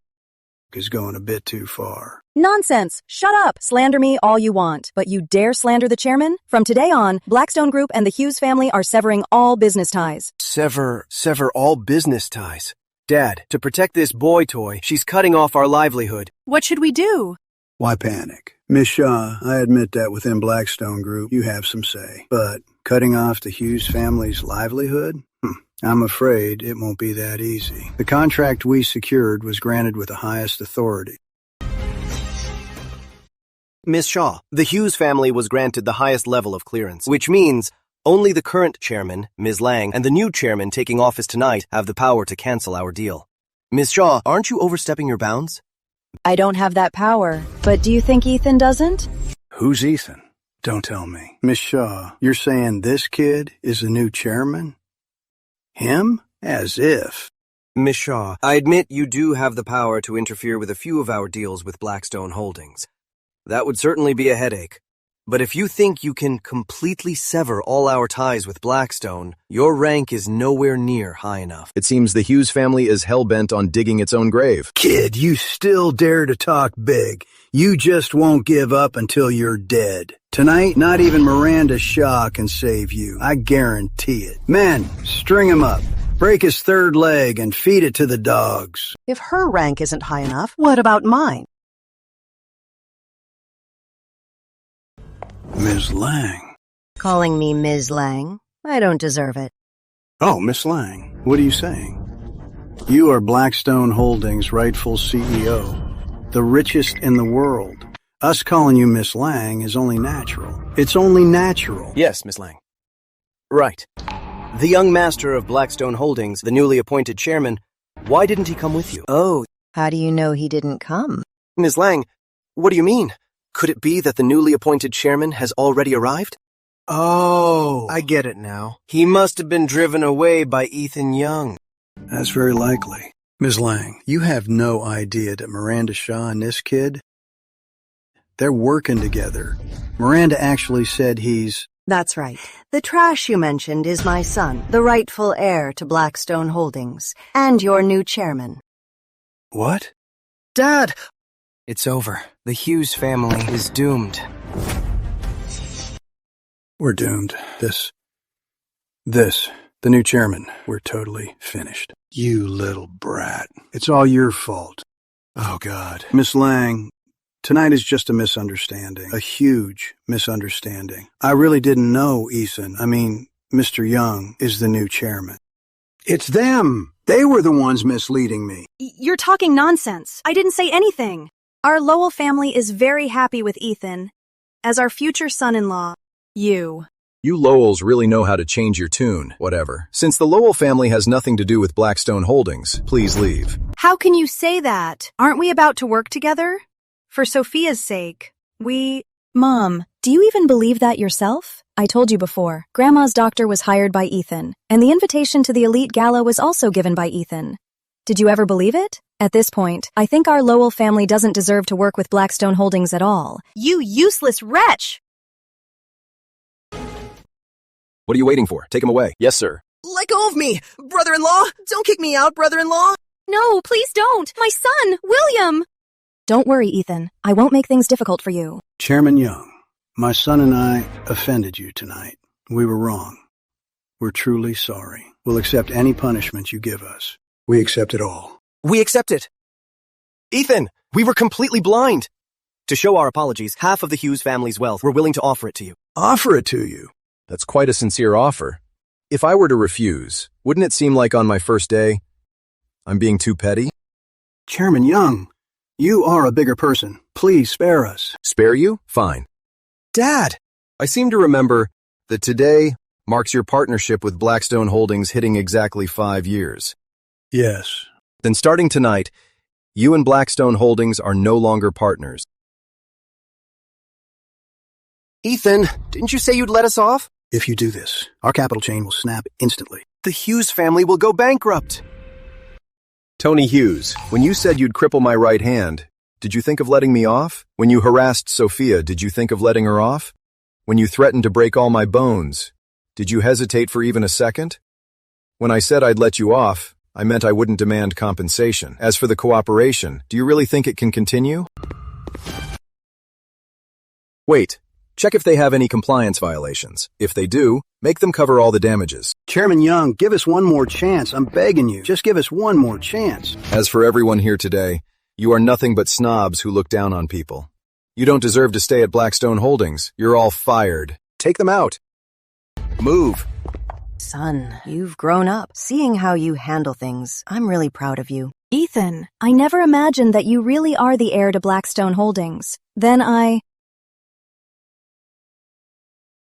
O: is going a bit too far.
G: Nonsense! Shut up! Slander me all you want, but you dare slander the chairman? From today on, Blackstone Group and the Hughes family are severing all business ties.
K: Sever all business ties. Dad, to protect this boy toy, she's cutting off our livelihood.
F: What should we do?
O: Why panic? Miss Shaw, I admit that within Blackstone Group, you have some say. But cutting off the Hughes family's livelihood? I'm afraid it won't be that easy. The contract we secured was granted with the highest authority.
J: Miss Shaw, the Hughes family was granted the highest level of clearance, which means only the current chairman, Ms. Lang, and the new chairman taking office tonight have the power to cancel our deal. Miss Shaw, aren't you overstepping your bounds?
E: I don't have that power, but do you think Ethan doesn't?
O: Who's Ethan? Don't tell me. Miss Shaw, you're saying this kid is the new chairman? Him? As if.
J: Miss Shaw, I admit you do have the power to interfere with a few of our deals with Blackstone Holdings. That would certainly be a headache. But if you think you can completely sever all our ties with Blackstone, your rank is nowhere near high enough.
A: It seems the Hughes family is hell-bent on digging its own grave.
O: Kid, you still dare to talk big. You just won't give up until you're dead. Tonight, not even Miranda Shaw can save you. I guarantee it. Men, string him up. Break his third leg and feed it to the dogs.
L: If her rank isn't high enough, what about mine?
O: Ms. Lang.
E: Calling me Ms. Lang? I don't deserve it.
O: Oh, Miss Lang, what are you saying? You are Blackstone Holdings' rightful CEO, the richest in the world. Us calling you Miss Lang is only natural. It's only natural.
J: Yes, Miss Lang. Right. The young master of Blackstone Holdings, the newly appointed chairman, why didn't he come with you?
E: Oh, how do you know he didn't come?
J: Ms. Lang, what do you mean? Could it be that the newly appointed chairman has already arrived? Oh, I get it now. He must have been driven away by Ethan Young.
O: That's very likely. Ms. Lang, you have no idea that Miranda Shaw and this kid, they're working together. Miranda actually said he's...
E: That's right. The trash you mentioned is my son, the rightful heir to Blackstone Holdings, and your new chairman.
O: What?
J: Dad! It's over. The Hughes family is doomed.
O: We're doomed. The new chairman, we're totally finished. You little brat. It's all your fault. Oh, God. Miss Lang, tonight is just a misunderstanding. A huge misunderstanding. I really didn't know Mr. Young is the new chairman. It's them. They were the ones misleading me.
F: You're talking nonsense. I didn't say anything. Our Lowell family is very happy with Ethan as our future son-in-law. You
A: Lowells really know how to change your tune, whatever. Since the Lowell family has nothing to do with Blackstone Holdings, please leave.
F: How can you say that? Aren't we about to work together? For Sophia's sake,
G: Mom, do you even believe that yourself? I told you before, Grandma's doctor was hired by Ethan, and the invitation to the elite gala was also given by Ethan. Did you ever believe it? At this point, I think our Lowell family doesn't deserve to work with Blackstone Holdings at all.
F: You useless wretch!
A: What are you waiting for? Take him away. Yes, sir.
J: Let go of me! Brother-in-law! Don't kick me out, brother-in-law!
F: No, please don't! My son, William!
G: Don't worry, Ethan. I won't make things difficult for you.
O: Chairman Young, my son and I offended you tonight. We were wrong. We're truly sorry. We'll accept any punishment you give us. We accept it all.
J: We accept it. Ethan, we were completely blind. To show our apologies, half of the Hughes family's wealth, we're willing to offer it to you.
O: Offer it to you?
A: That's quite a sincere offer. If I were to refuse, wouldn't it seem like on my first day, I'm being too petty?
O: Chairman Young, you are a bigger person. Please spare us.
A: Spare you? Fine.
J: Dad!
A: I seem to remember that today marks your partnership with Blackstone Holdings hitting exactly 5 years.
O: Yes.
A: Then starting tonight, you and Blackstone Holdings are no longer partners.
J: Ethan, didn't you say you'd let us off?
O: If you do this, our capital chain will snap instantly.
J: The Hughes family will go bankrupt.
A: Tony Hughes, when you said you'd cripple my right hand, Did you think of letting me off? When you harassed Sophia, did you think of letting her off? When you threatened to break all my bones, did you hesitate for even a second? When I said I'd let you off, I meant I wouldn't demand compensation. As for the cooperation, do you really think it can continue? Wait, check if they have any compliance violations. If they do, make them cover all the damages.
O: Chairman Young, give us one more chance. I'm begging you. Just give us one more chance.
A: As for everyone here today, you are nothing but snobs who look down on people. You don't deserve to stay at Blackstone Holdings. You're all fired. Take them out. Move.
E: Son, you've grown up. Seeing how you handle things, I'm really proud of you.
F: Ethan, I never imagined that you really are the heir to Blackstone Holdings.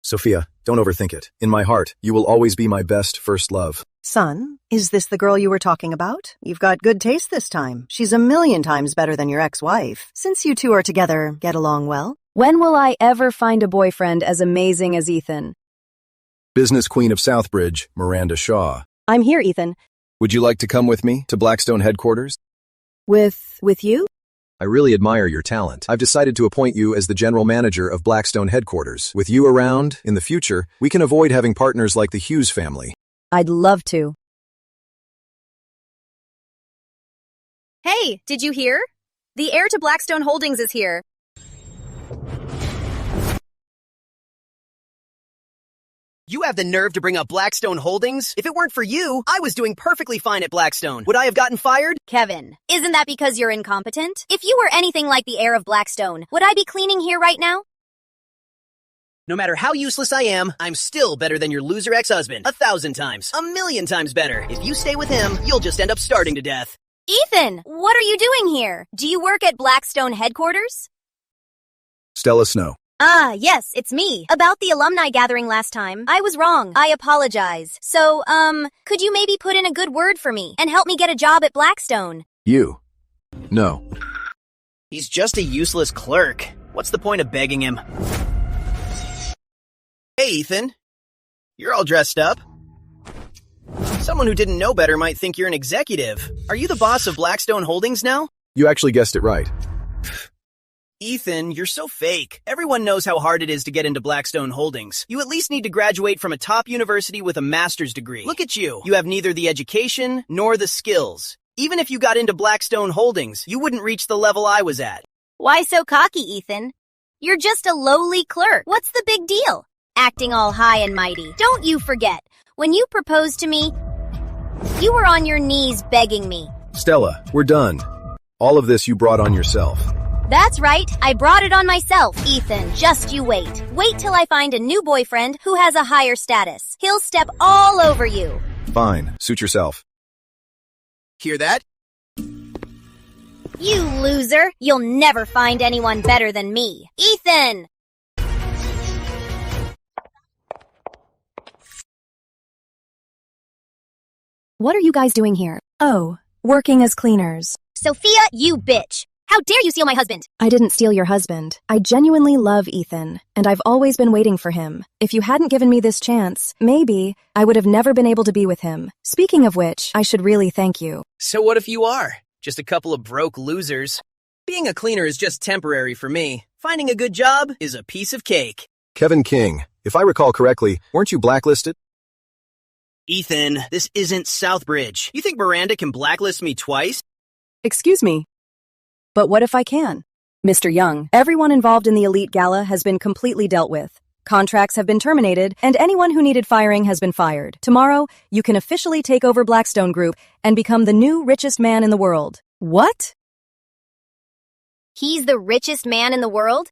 A: Sophia, don't overthink it. In my heart, you will always be my best first love.
E: Son, is this the girl you were talking about? You've got good taste this time. She's a million times better than your ex-wife. Since you two are together, get along well?
F: When will I ever find a boyfriend as amazing as Ethan?
A: Business Queen of Southbridge, Miranda Shaw.
F: I'm here, Ethan.
A: Would you like to come with me to Blackstone headquarters?
F: With you?
A: I really admire your talent. I've decided to appoint you as the general manager of Blackstone headquarters. With you around, in the future, we can avoid having partners like the Hughes family.
F: I'd love to.
B: Hey, did you hear? The heir to Blackstone Holdings is here.
J: You have the nerve to bring up Blackstone Holdings? If it weren't for you, I was doing perfectly fine at Blackstone. Would I have gotten fired?
B: Kevin, isn't that because you're incompetent? If you were anything like the heir of Blackstone, would I be cleaning here right now?
J: No matter how useless I am, I'm still better than your loser ex-husband. 1,000 times. 1,000,000 times better. If you stay with him, you'll just end up starving to death.
B: Ethan, what are you doing here? Do you work at Blackstone headquarters?
A: Stella Snow.
B: Ah, yes, it's me. About the alumni gathering last time, I was wrong. I apologize. So, could you maybe put in a good word for me and help me get a job at Blackstone?
A: You? No.
J: He's just a useless clerk. What's the point of begging him? Hey, Ethan. You're all dressed up. Someone who didn't know better might think you're an executive. Are you the boss of Blackstone Holdings now?
A: You actually guessed it right.
J: Ethan, you're so fake. Everyone knows how hard it is to get into Blackstone Holdings. You at least need to graduate from a top university with a master's degree. Look at you. You have neither the education nor the skills. Even if you got into Blackstone Holdings, you wouldn't reach the level I was at.
B: Why so cocky, Ethan? You're just a lowly clerk. What's the big deal? Acting all high and mighty. Don't you forget, when you proposed to me, you were on your knees begging me.
A: Stella, we're done. All of this you brought on yourself.
B: That's right. I brought it on myself, Ethan. Just you wait. Wait till I find a new boyfriend who has a higher status. He'll step all over you.
A: Fine. Suit yourself.
J: Hear that?
B: You loser. You'll never find anyone better than me. Ethan!
F: What are you guys doing here? Oh, working as cleaners.
B: Sophia, you bitch. How dare you steal my husband?
F: I didn't steal your husband. I genuinely love Ethan, and I've always been waiting for him. If you hadn't given me this chance, maybe I would have never been able to be with him. Speaking of which, I should really thank you.
J: So what if you are? Just a couple of broke losers. Being a cleaner is just temporary for me. Finding a good job is a piece of cake.
A: Kevin King, if I recall correctly, weren't you blacklisted?
J: Ethan, this isn't Southbridge. You think Miranda can blacklist me twice?
G: Excuse me. But what if I can? Mr. Young, everyone involved in the Elite Gala has been completely dealt with. Contracts have been terminated, and anyone who needed firing has been fired. Tomorrow, you can officially take over Blackstone Group and become the new richest man in the world. What?
B: He's the richest man in the world?